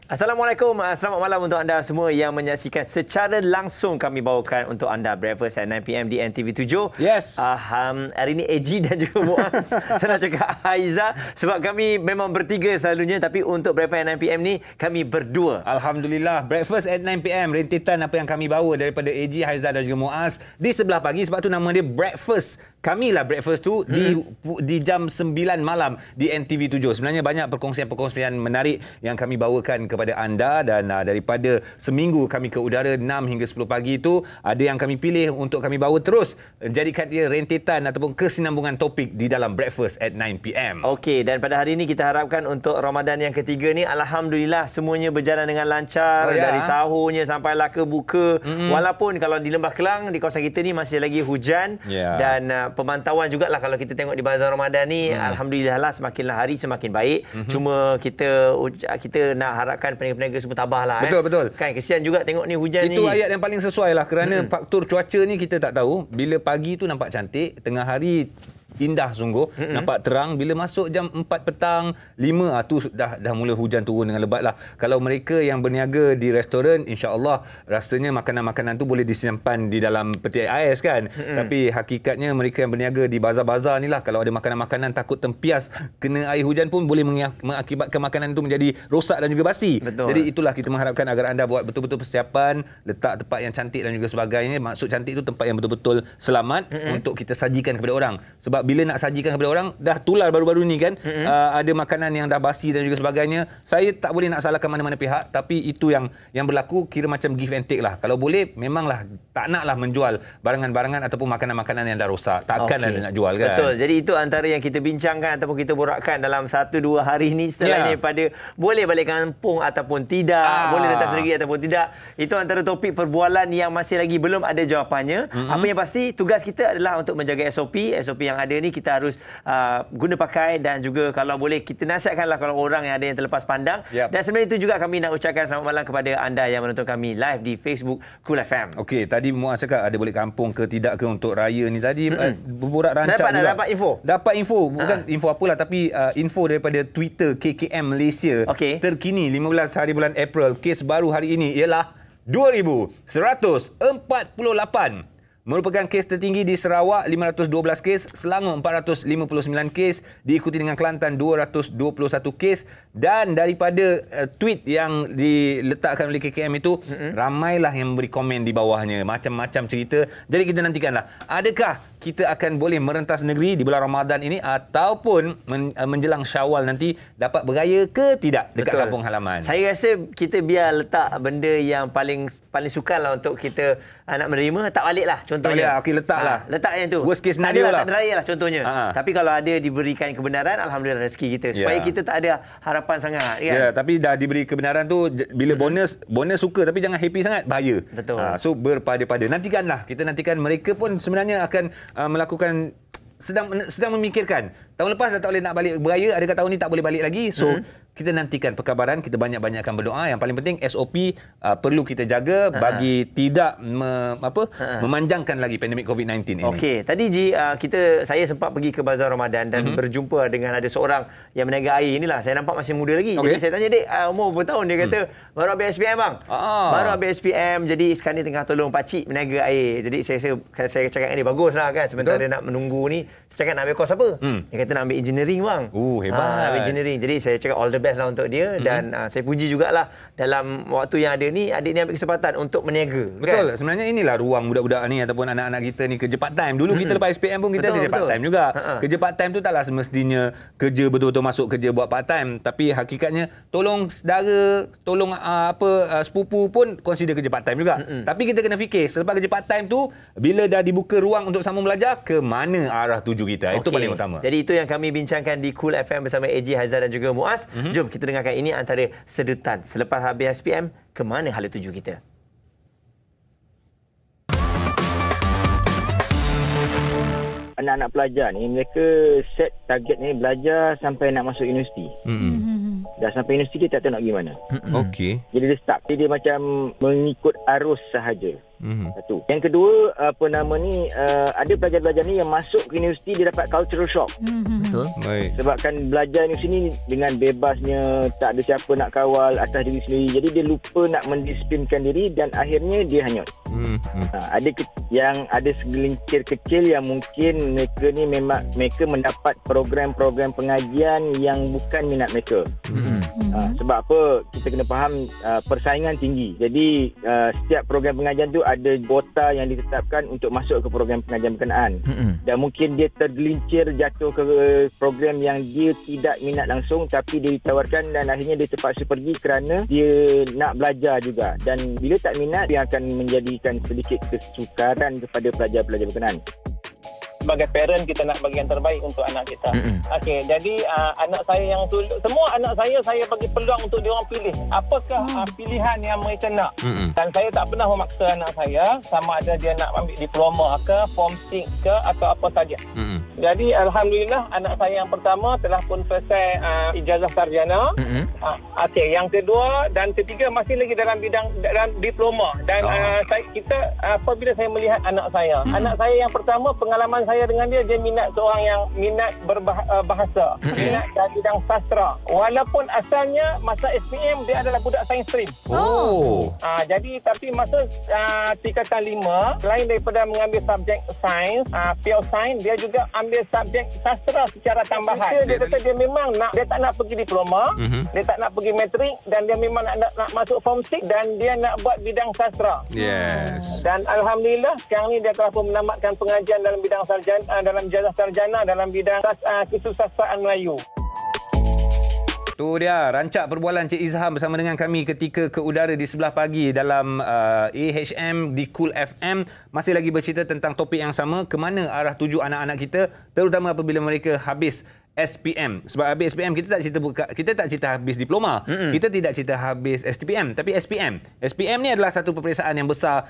Assalamualaikum, selamat malam untuk anda semua yang menyaksikan secara langsung kami bawakan untuk anda Breakfast at 9pm di NTV7. Yes. Hari ini AG dan juga Muaz. Saya nak cakap Haiza sebab kami memang bertiga selalunya, tapi untuk Breakfast at 9pm ni kami berdua. Alhamdulillah, Breakfast at 9pm, rentetan apa yang kami bawa daripada AG, Haiza dan juga Muaz di sebelah pagi, sebab tu nama dia Breakfast. Kamilah Breakfast tu di jam 9 malam di NTV7. Sebenarnya banyak perkongsian-perkongsian menarik yang kami bawakan kepada anda, dan daripada seminggu kami ke udara 6 hingga 10 pagi itu, ada yang kami pilih untuk kami bawa terus, jadikan dia rentetan ataupun kesinambungan topik di dalam Breakfast at 9pm. Okey, dan pada hari ini kita harapkan untuk Ramadan yang ketiga ni, Alhamdulillah semuanya berjalan dengan lancar. Dari sahurnya sampailah ke buka. Walaupun kalau di Lembah Kelang, di kawasan kita ni masih lagi hujan. Dan pemantauan jugalah kalau kita tengok di Bazar Ramadan ni, Alhamdulillah lah semakinlah hari semakin baik. Cuma kita nak harapkan peniaga-peniaga semua tabahlah. Betul. Kan kesian juga tengok ni hujan ni. Itu ayat yang paling sesuai lah, kerana faktor cuaca ni kita tak tahu. Bila pagi tu nampak cantik, tengah hari indah sungguh, nampak terang. Bila masuk jam 4 petang, 5 tu dah mula hujan turun dengan lebat lah. Kalau mereka yang berniaga di restoran, insya-Allah rasanya makanan-makanan tu boleh disimpan di dalam peti ais kan. Tapi hakikatnya mereka yang berniaga di bazar-bazar ni lah, kalau ada makanan-makanan takut tempias kena air hujan pun boleh mengakibatkan makanan itu menjadi rosak dan juga basi. Jadi itulah kita mengharapkan agar anda buat betul-betul persiapan, letak tempat yang cantik dan juga sebagainya. Maksud cantik itu tempat yang betul-betul selamat untuk kita sajikan kepada orang. Sebab bila nak sajikan kepada orang, dah tular baru-baru ni kan, ada makanan yang dah basi dan juga sebagainya. Saya tak boleh nak salahkan mana-mana pihak, tapi itu yang berlaku kira macam give and take lah. Kalau boleh, memanglah tak naklah menjual barangan-barangan ataupun makanan-makanan yang dah rosak. Takkanlah nak jual kan. Betul. Jadi itu antara yang kita bincangkan ataupun kita borakkan dalam 1-2 hari ni, setelahnya pada boleh balik kampung ataupun tidak, boleh datang sendiri ataupun tidak. Itu antara topik perbualan yang masih lagi belum ada jawapannya. Apa yang pasti, tugas kita adalah untuk menjaga SOP yang ada ni kita harus guna pakai, dan juga kalau boleh kita nasihatkanlah kalau orang yang ada yang terlepas pandang. Dan sebenarnya itu juga kami nak ucapkan selamat malam kepada anda yang menonton kami live di Facebook Cool FM. Okey, tadi Muaz cakap ada balik kampung ke tidak ke untuk raya ni tadi, berborak rancak juga. Dapat info, bukan info apalah, tapi info daripada Twitter KKM Malaysia. Terkini 15 hari bulan April, kes baru hari ini ialah 2,148. Merupakan kes tertinggi di Sarawak, 512 kes, Selangor 459 kes, diikuti dengan Kelantan 221 kes, dan daripada tweet yang diletakkan oleh KKM itu, ramailah yang memberi komen di bawahnya, macam-macam cerita. Jadi kita nantikanlah, adakah kita akan boleh merentas negeri di bulan Ramadan ini, ataupun menjelang Syawal nanti dapat beraya ke tidak dekat kampung halaman. Saya rasa kita biar letak benda yang paling sukarlah untuk kita nak menerima, tak balik lah contohnya. Okey, letaklah. Letak yang tu. Worst case scenario lah. Tak ada raya lah contohnya. Tapi kalau ada diberikan kebenaran, Alhamdulillah rezeki kita. Supaya kita tak ada harapan sangat kan. Ya, tapi dah diberi kebenaran tu, bila bonus suka, tapi jangan happy sangat, bahaya. Betul. So berpada-pada. Nantikanlah. Kita nantikan mereka pun sebenarnya akan melakukan, sedang memikirkan. Tahun lepas dah tak boleh nak balik beraya, adakah tahun ni tak boleh balik lagi? So kita nantikan perkabaran, kita banyak-banyakkan berdoa. Yang paling penting SOP perlu kita jaga bagi tidak memanjangkan lagi pandemik COVID-19 ini. Okey, tadi saya sempat pergi ke Bazar Ramadan dan berjumpa dengan ada seorang yang meniaga air. Inilah, saya nampak masih muda lagi. Jadi saya tanya, "Dek, umur berapa tahun?" Dia kata, "Baru habis SPM bang." Baru habis SPM, jadi sekarang ni tengah tolong pakcik meniaga air. Jadi saya cakap dengan dia, baguslah kan, sementara dia nak menunggu ni. Saya cakap, "Nak ambil course apa?" Dia kata nak ambil engineering bang. Hebat. Ambil engineering. Jadi saya cakap all the best lah untuk dia. Dan saya puji jugalah dalam waktu yang ada ni, adik ni ambil kesempatan untuk meniaga. Betul. Kan? Sebenarnya inilah ruang budak-budak ni ataupun anak-anak kita ni kerja part time. Dulu kita lepas SPM pun kita kerja part time juga. Kerja part time tu taklah semestinya kerja betul-betul masuk kerja buat part time. Tapi hakikatnya tolong saudara, tolong sepupu pun consider kerja part time juga. Tapi kita kena fikir, selepas kerja part time tu, bila dah dibuka ruang untuk sambung belajar, ke mana arah tuju kita. Itu paling utama. Jadi itu yang kami bincangkan di Cool FM bersama AG, Haizah dan juga Muaz. Jom kita dengarkan ini antara sedutan selepas habis SPM, ke mana hala tuju kita. Anak-anak pelajar ni, mereka set target ni belajar sampai nak masuk universiti. Dah sampai universiti, dia tak tahu nak pergi mana. Okey. Jadi dia stuck. Dia macam mengikut arus sahaja. Satu. Yang kedua, ada pelajar-pelajar ni yang masuk ke universiti dia dapat cultural shock. Betul. Baik. Sebabkan belajar universiti ni dengan bebasnya, tak ada siapa nak kawal atas diri sendiri. Jadi dia lupa nak mendisiplinkan diri dan akhirnya dia hanyut. Yang ada segelintir kecil yang mungkin mereka mendapat program-program pengajian yang bukan minat mereka. Sebab apa? Kita kena faham persaingan tinggi. Jadi setiap program pengajian tu ada kuota yang ditetapkan untuk masuk ke program pengajian berkenaan. Dan mungkin dia tergelincir jatuh ke program yang dia tidak minat langsung, tapi dia ditawarkan dan akhirnya dia terpaksa pergi kerana dia nak belajar juga. Dan bila tak minat, dia akan menjadikan sedikit kesukaran kepada pelajar-pelajar berkenaan. Sebagai parent, kita nak bagi yang terbaik untuk anak kita. Okey, jadi anak saya yang semua anak saya bagi peluang untuk diorang pilih apakah pilihan yang mereka nak. Dan saya tak pernah memaksa anak saya sama ada dia nak ambil diploma ke, form 6 ke atau apa saja. Jadi alhamdulillah anak saya yang pertama telah pun selesai ijazah sarjana. Okey, yang kedua dan ketiga masih lagi dalam diploma. Dan kita apabila saya melihat anak saya yang pertama, pengalaman saya dengan dia minat seorang yang minat berbahasa, minat dalam bidang sastra. Walaupun asalnya masa SPM dia adalah budak sains stream. Jadi tapi masa tingkatan 5, selain daripada mengambil subjek sains, pure sains, dia juga ambil subjek sastra secara tambahan. Dia kata dia memang dia tak nak pergi diploma, dia tak nak pergi matrik, dan dia memang nak masuk form 6 dan dia nak buat bidang sastra. Dan alhamdulillah sekarang ni dia telah pun menamatkan pengajian dalam bidang dalam ijazah sarjana dalam bidang kesusastraan Melayu. Tu dia rancak perbualan Cik Izham bersama dengan kami ketika ke udara di sebelah pagi dalam AHM di Cool FM. Masih lagi bercerita tentang topik yang sama, ke mana arah tuju anak-anak kita, terutama apabila mereka habis SPM. Sebab habis SPM kita tak cerita habis diploma. Kita tidak cerita habis STPM, tapi SPM ni adalah satu peperiksaan yang besar,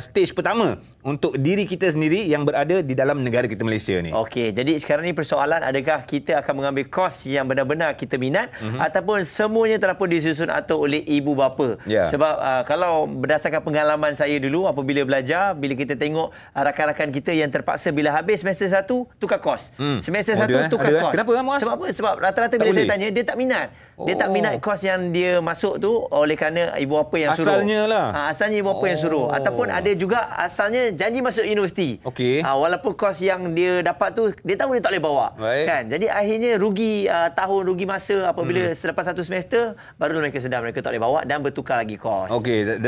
stage pertama untuk diri kita sendiri yang berada di dalam negara kita Malaysia ni. Okey, jadi sekarang ni persoalan, adakah kita akan mengambil kos yang benar-benar kita minat ataupun semuanya telah pun disusun atur oleh ibu bapa. Sebab kalau berdasarkan pengalaman saya dulu apabila belajar, bila kita tengok rakan-rakan kita yang terpaksa bila habis semester 1 tukar kos. Semester 1 tukar kos. Kenapa, Muaz? Sebab apa? Sebab rata-rata bila saya tanya, dia tak minat. Dia tak minat kos yang dia masuk tu oleh kerana ibu bapa yang suruh. Asalnya lah. Asalnya ibu bapa yang suruh. Ataupun ada juga asalnya janji masuk universiti. Walaupun kos yang dia dapat tu, dia tahu dia tak boleh bawa. Kan? Jadi akhirnya rugi tahun, rugi masa apabila selepas satu semester, baru mereka sedar mereka tak boleh bawa dan bertukar lagi kos.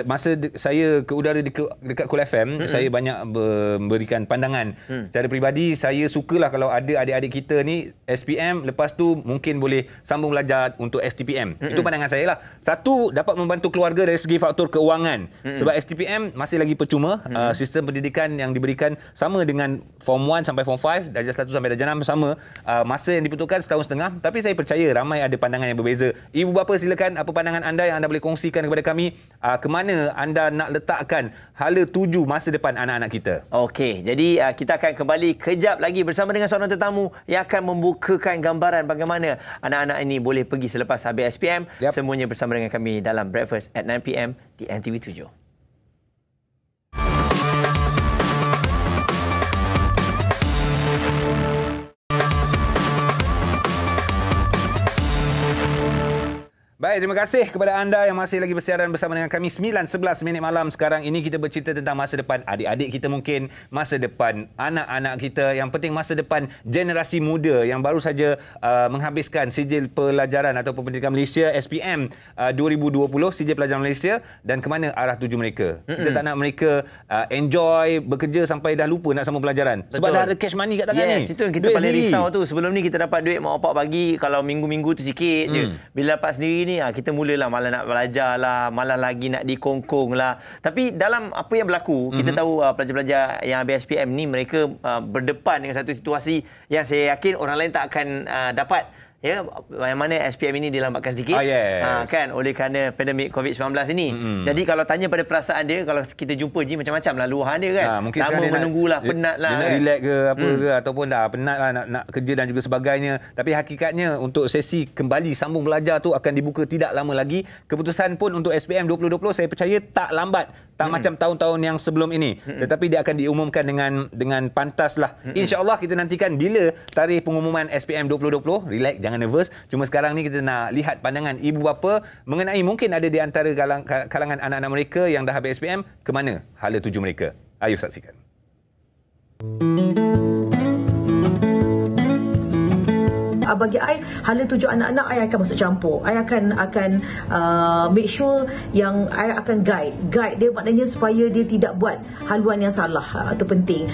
Masa saya ke udara dekat Cool FM, saya banyak memberikan pandangan. Secara peribadi, saya sukalah kalau ada adik-adik kita ni SPM, lepas tu mungkin boleh sambung belajar untuk STPM. Itu pandangan saya lah. Satu, dapat membantu keluarga dari segi faktor keuangan. Sebab STPM masih lagi percuma. Sistem pendidikan yang diberikan sama dengan Form 1 sampai Form 5, darjah 1 sampai darjah 6 sama. Masa yang dibutuhkan setahun setengah. Tapi saya percaya ramai ada pandangan yang berbeza. Ibu bapa, silakan apa pandangan anda yang anda boleh kongsikan kepada kami. Ke mana anda nak letakkan hala tuju masa depan anak-anak kita. Okey, jadi kita akan kembali kejap lagi bersama dengan seorang tetamu yang akan membukakan gambaran bagaimana anak-anak ini boleh pergi selepas habis SPM. Semuanya bersama dengan kami dalam Breakfast at 9 PM di NTV 7. Baik, terima kasih kepada anda yang masih lagi bersiaran bersama dengan kami 9:11 minit malam. Sekarang ini kita bercerita tentang masa depan adik-adik kita mungkin, masa depan anak-anak kita, yang penting masa depan generasi muda yang baru saja menghabiskan sijil pelajaran atau pendidikan Malaysia SPM 2020, sijil pelajaran Malaysia, dan ke mana arah tuju mereka. Kita tak nak mereka enjoy bekerja sampai dah lupa nak sambung pelajaran. Sebab dah ada cash money kat tangan ni. Itu yang kita duit paling risau tu. Sebelum ni kita dapat duit mak bapak bagi, kalau minggu-minggu tu sikit je. Bila dapat sendiri ni, kita mulalah malah nak belajar lah, malah lagi nak dikongkong lah. Tapi dalam apa yang berlaku, kita tahu pelajar-pelajar yang habis SPM ni, mereka berdepan dengan satu situasi yang saya yakin orang lain tak akan dapat. ya, yang mana SPM ini dilambatkan sedikit. Yes. Kan, oleh kerana pandemik COVID-19 ini. Jadi kalau tanya pada perasaan dia, kalau kita jumpa Ji, macam-macam lah luahan dia kan. Mungkin lama menunggulah, penat lah. Dia nak kan? relax ke apa ke, ataupun dah penat lah nak kerja dan juga sebagainya. Tapi hakikatnya untuk sesi kembali sambung belajar tu akan dibuka tidak lama lagi. Keputusan pun untuk SPM 2020 saya percaya tak lambat. Tak macam tahun-tahun yang sebelum ini. Tetapi dia akan diumumkan dengan pantas lah. InsyaAllah kita nantikan bila tarikh pengumuman SPM 2020. Relax, jangan nervous. Cuma sekarang ni kita nak lihat pandangan ibu bapa mengenai mungkin ada di antara kalangan anak-anak mereka yang dah habis SPM, ke mana hala tuju mereka. Ayo saksikan. Bagi I, hala tuju anak-anak, I akan masuk campur. I akan make sure yang I akan guide dia, maknanya supaya dia tidak buat haluan yang salah. Itu penting.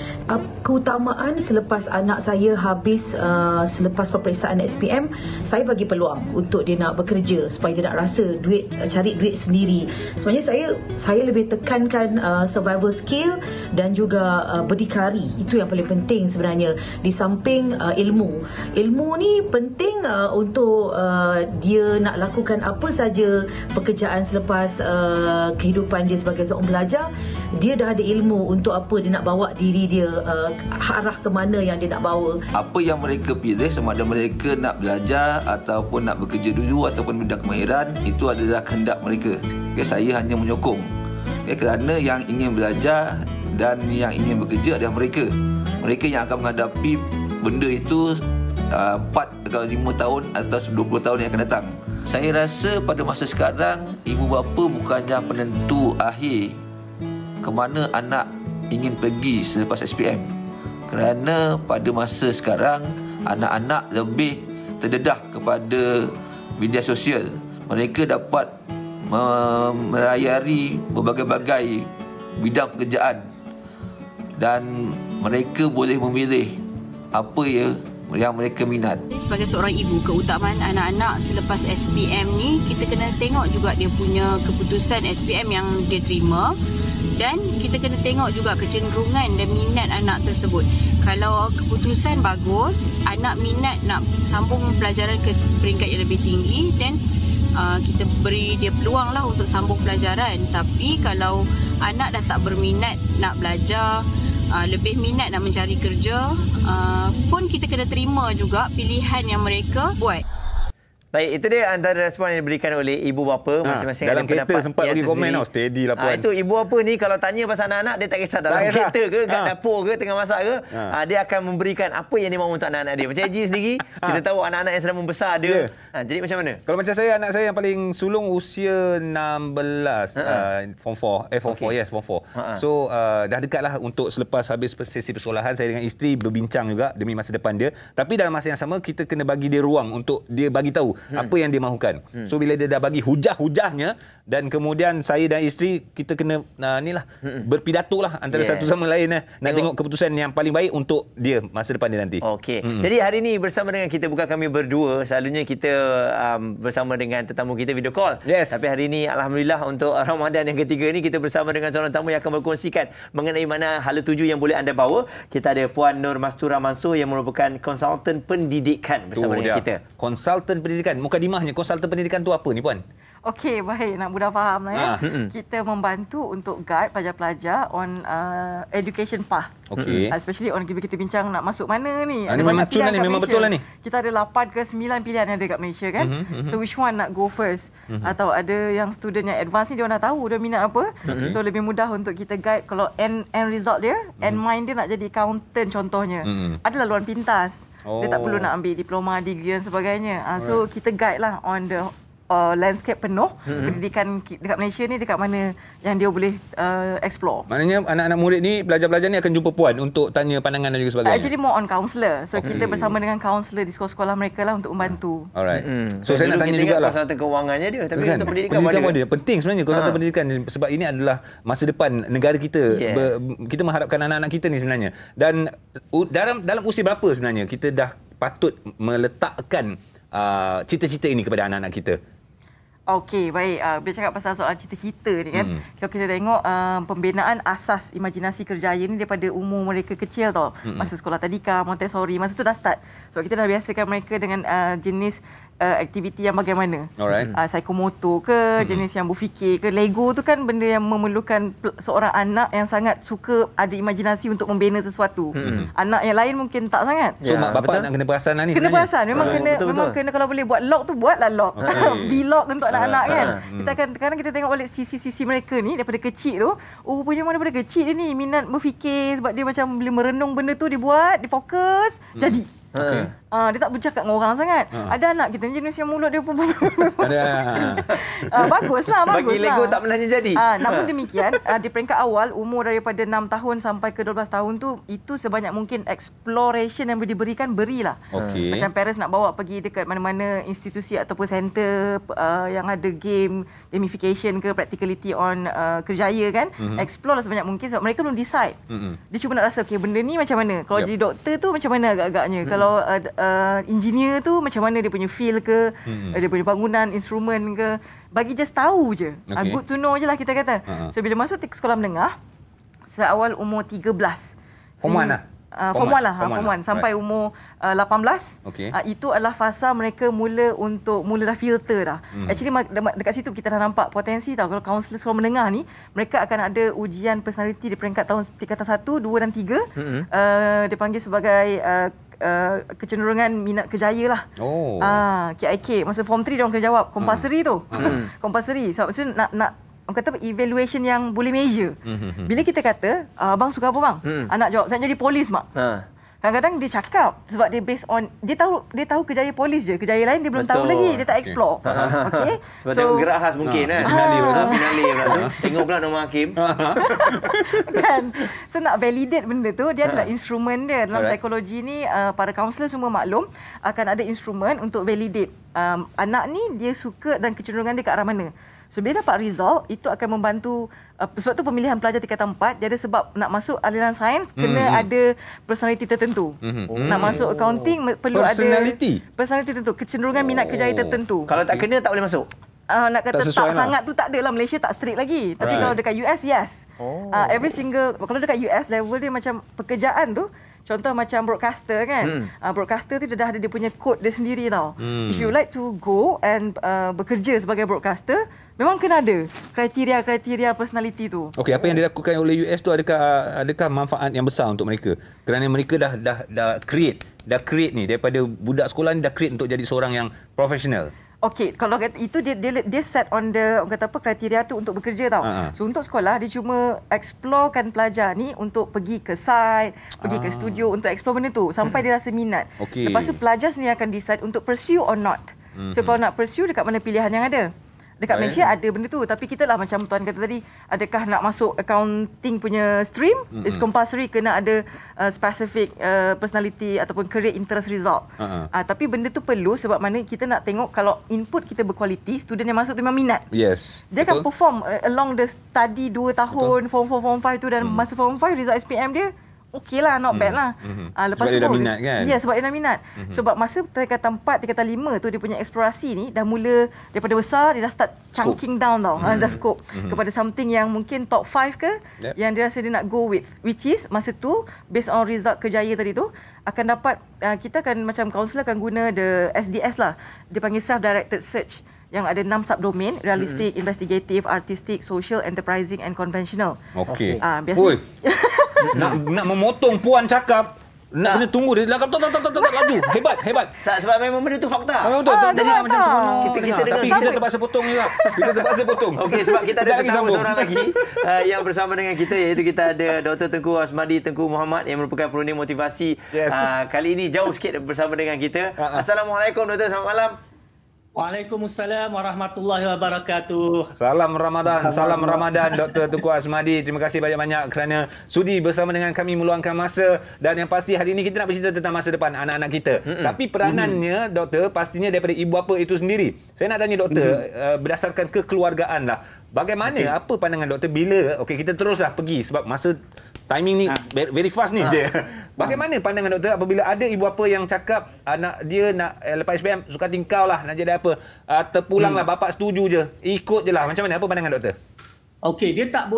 Keutamaan selepas anak saya habis selepas peperiksaan SPM, saya bagi peluang untuk dia nak bekerja supaya dia nak rasa duit, cari duit sendiri. Sebenarnya saya lebih tekankan survival skill dan juga berdikari. Itu yang paling penting sebenarnya, di samping ilmu ni penting untuk dia nak lakukan apa saja pekerjaan selepas kehidupan dia sebagai seorang pelajar. Dia dah ada ilmu untuk apa dia nak bawa diri dia, arah ke mana yang dia nak bawa. Apa yang mereka pilih, sama ada mereka nak belajar ataupun nak bekerja dulu ataupun bidang kemahiran, itu adalah kehendak mereka. Saya hanya menyokong, kerana yang ingin belajar dan yang ingin bekerja adalah mereka. Mereka yang akan menghadapi benda itu 4 atau 5 tahun atau 20 tahun yang akan datang. Saya rasa pada masa sekarang, ibu bapa bukannya penentu akhir ke mana anak ingin pergi selepas SPM. Kerana pada masa sekarang, anak-anak lebih terdedah kepada media sosial. Mereka dapat melayari berbagai-bagai bidang pekerjaan dan mereka boleh memilih apa yang mereka minat. Sebagai seorang ibu, keutamaan anak-anak selepas SPM ni, kita kena tengok juga dia punya keputusan SPM yang dia terima, dan kita kena tengok juga kecenderungan dan minat anak tersebut. Kalau keputusan bagus, anak minat nak sambung pelajaran ke peringkat yang lebih tinggi, dan kita beri dia peluang lah untuk sambung pelajaran. Tapi kalau anak dah tak berminat nak belajar, lebih minat nak mencari kerja, pun kita kena terima juga pilihan yang mereka buat. Baik, itu dia antara respon yang diberikan oleh ibu bapa masing-masing. Dalam kereta sempat bagi komen, steady lah puan. Itu ibu bapa ni kalau tanya pasal anak-anak, dia tak kisah dalam kereta ke, kat dapur ke, tengah masak ke, dia akan memberikan apa yang dia mahu untuk anak-anak dia. Macam Haji sendiri, kita tahu anak-anak yang sedang membesar dia. Jadi macam mana? Kalau macam saya, anak saya yang paling sulung usia 16, form 4. Yes, form 4. So dah dekat lah untuk selepas habis sesi persekolahan, saya dengan isteri berbincang juga demi masa depan dia. Tapi dalam masa yang sama, kita kena bagi dia ruang untuk dia bagi tahu apa yang dia mahukan. So bila dia dah bagi hujah-hujahnya, dan kemudian saya dan isteri kita kena berpidato lah antara satu sama lain nak tengok keputusan yang paling baik untuk dia masa depan dia nanti. Okey. Jadi hari ini bersama dengan kita, bukan kami berdua, selalunya kita bersama dengan tetamu kita video call. Yes. Tapi hari ini alhamdulillah untuk Ramadan yang ketiga ni, kita bersama dengan seorang tamu yang akan berkongsikan mengenai mana hala tuju yang boleh anda bawa. Kita ada Puan Nur Mastura Mansur yang merupakan konsultan pendidikan bersama dengan kita. Konsultan pendidikan. Mukadimahnya, konsultan pendidikan tu apa ni puan? Okey, baik, nak mudah faham lah ya. Kita membantu untuk guide pelajar-pelajar on education path. Okey. Especially on kita bincang nak masuk mana ni. Ini memang cun lah ni, memang betul lah ni. Kita ada 8 ke 9 pilihan yang ada kat Malaysia kan. So which one nak go first? Atau ada yang student yang advance ni, dia orang dah tahu dia minat apa. So lebih mudah untuk kita guide. Kalau end result dia, end mind dia nak jadi accountant contohnya. Ada laluan pintas. Dia tak perlu nak ambil diploma, degree dan sebagainya. So kita guide lah on the landscape penuh pendidikan dekat Malaysia ni, dekat mana yang dia boleh explore. Maknanya anak-anak murid ni, pelajar-pelajar ni akan jumpa puan untuk tanya pandangan dan juga sebagainya. Actually more on counsellor. So kita bersama dengan counsellor di sekolah-sekolah mereka lah untuk membantu. Alright. So saya nak tanya jugalah konsultan kewangannya dia, tapi untuk pendidikan dia penting sebenarnya konsultan pendidikan, sebab ini adalah masa depan negara kita. Kita mengharapkan anak-anak kita ni sebenarnya. Dan dalam usia berapa sebenarnya kita dah patut meletakkan cita-cita ini kepada anak-anak kita? Okey, baik. Bila cakap pasal soal cita-cita ni kan, kalau kita tengok pembinaan asas imajinasi kerjaya ni daripada umur mereka kecil tau. Masa sekolah tadika, Montessori, masa tu dah start. Sebab kita dah biasakan mereka dengan jenis aktiviti yang bagaimana. Psikomotor ke, jenis yang berfikir ke. Lego tu kan benda yang memerlukan seorang anak yang sangat suka ada imajinasi untuk membina sesuatu. Anak yang lain mungkin tak sangat. So mak bapak nak kena perasan lah ni kena sebenarnya. perasan. Memang kena kalau boleh buat lock tu buatlah lock. Vlog untuk anak-anak kan. Kita akan kadang kita tengok balik sisi-sisi mereka ni daripada kecil tu. Oh, punya mana daripada kecil dia ni minat berfikir sebab dia macam boleh merenung benda tu, dia buat, dia fokus, jadi. Dia tak bercakap dengan orang sangat. Ada anak kita jenis yang mulut dia pun baguslah. Bagi Lego tak pernah jadi. Namun demikian, di peringkat awal umur daripada 6 tahun sampai ke 12 tahun tu, itu sebanyak mungkin exploration yang diberikan, berilah. Macam parents nak bawa pergi dekat mana-mana institusi ataupun center yang ada game, gamification ke, practicality on kerjaya kan. Explore lah sebanyak mungkin sebab mereka belum decide. Dia cuma nak rasa okey benda ni macam mana. Kalau jadi doktor tu macam mana agak-agaknya. Kalau engineer tu macam mana dia punya feel ke, dia punya bangunan, instrumen ke, bagi just tahu je. Good to know je lah kita kata. So bila masuk sekolah menengah, seawal umur 13. Form 1 lah? Form 1 sampai umur 18. Itu adalah fasa mereka mula dah filter dah. Actually dekat situ kita dah nampak potensi tau. Kalau kaunselor sekolah menengah ni, mereka akan ada ujian personality di peringkat tingkatan 1, 2 dan 3. Dipanggil sebagai kecenderungan minat kerjaya lah. KIK. Masa form 3 dia orang kena jawab compulsory tu. Compulsory. Sebab maksudnya nak orang kata evaluation yang boleh measure. Bila kita kata, abang suka apa bang? Anak jawab, saya jadi polis mak. Kadang-kadang dia cakap sebab dia based on dia tahu kerjaya polis je, kerjaya lain dia belum tahu lagi, dia tak explore. Okey. Sebab tengok gerak khas mungkin finale tu. Tengok pula nama hakim. Kan. So nak validate benda tu, dia adalah instrumen dia. Dalam psikologi ni para kaunselor semua maklum akan ada instrumen untuk validate anak ni dia suka dan kecenderungan dia ke arah mana. So bila dapat result, itu akan membantu. Sebab tu pemilihan pelajar tingkatan 4, jadi sebab nak masuk aliran sains kena ada personality tertentu. Nak masuk accounting perlu ada personality tertentu, kecenderungan minat kerjaya tertentu. Kalau tak kena tak boleh masuk. Nak kata tak sangat tu tak ada lah. Malaysia tak strict lagi. Tapi kalau dekat US, yes. Every single, kalau dekat US level dia macam pekerjaan tu, contoh macam broadcaster kan. Broadcaster tu dah ada dia punya code dia sendiri tau. If you like to go and bekerja sebagai broadcaster, memang kena ada kriteria personality tu. Okey, apa yang dilakukan oleh US tu adakah manfaat yang besar untuk mereka? Kerana mereka dah create ni daripada budak sekolah ni dah create untuk jadi seorang yang profesional. Okey, kalau itu dia set on the orang kata apa kriteria tu untuk bekerja tau. So untuk sekolah dia cuma explorekan pelajar ni untuk pergi ke site, pergi ke studio untuk explore benda tu sampai dia rasa minat. Lepas tu pelajar sendiri akan decide untuk pursue or not. So kalau nak pursue dekat mana pilihan yang ada. Dekat Malaysia ada benda tu, tapi kita lah macam tuan kata tadi, adakah nak masuk accounting punya stream, is compulsory kena ada specific personality ataupun career interest result. Tapi benda tu perlu sebab mana kita nak tengok kalau input kita berkualiti, student yang masuk tu memang minat. Dia akan perform along the study 2 tahun, form 4, form 5 tu, dan masa form 5 result SPM dia okey lah, not bad lah. Lepas sebab dia dah minat kan? Ya, sebab dia dah minat. Sebab masa tingkatan 4, tingkatan 5 tu dia punya eksplorasi ni dah mula daripada besar, dia dah start chunking down tau. Dah scope kepada something yang mungkin top 5 ke, yang dia rasa dia nak go with. Which is masa tu based on result kerjaya tadi tu akan dapat, kita akan macam kaunselor akan guna the SDS lah. Dia panggil self-directed search yang ada 6 subdomain: realistic, investigative, artistic, social, enterprising and conventional. Okey. Biasa nak memotong puan cakap, nak kena tunggu dia tak laju. Hebat. Sebab memang benda tu fakta. Betul. Jadi macam seronok. Kita tapi kita terpaksa potong juga. Kita terpaksa potong. Okey, sebab kita ada tetamu seorang lagi yang bersama dengan kita, iaitu kita ada Dr. Tengku Asmadi Tengku Muhammad yang merupakan peronim motivasi. Kali ini jauh sikit bersama dengan kita. Assalamualaikum Dr. Selamat malam. Waalaikumsalam warahmatullahi wabarakatuh. Salam Ramadan Dr. Tengku Asmadi. Terima kasih banyak-banyak kerana sudi bersama dengan kami meluangkan masa, dan yang pasti hari ini kita nak bercerita tentang masa depan anak-anak kita. Tapi peranannya doktor pastinya daripada ibu bapa itu sendiri. Saya nak tanya doktor, berdasarkan kekeluargaan lah, bagaimana apa pandangan doktor bila kita teruslah pergi sebab masa timing ni very fast ni je. Bagaimana pandangan doktor apabila ada ibu bapa yang cakap anak dia nak lepas SPM suka tingkau lah, nak jadi apa? Terpulanglah bapak setuju je. Ikut je lah. Macam mana? Apa pandangan doktor? Okey, dia tak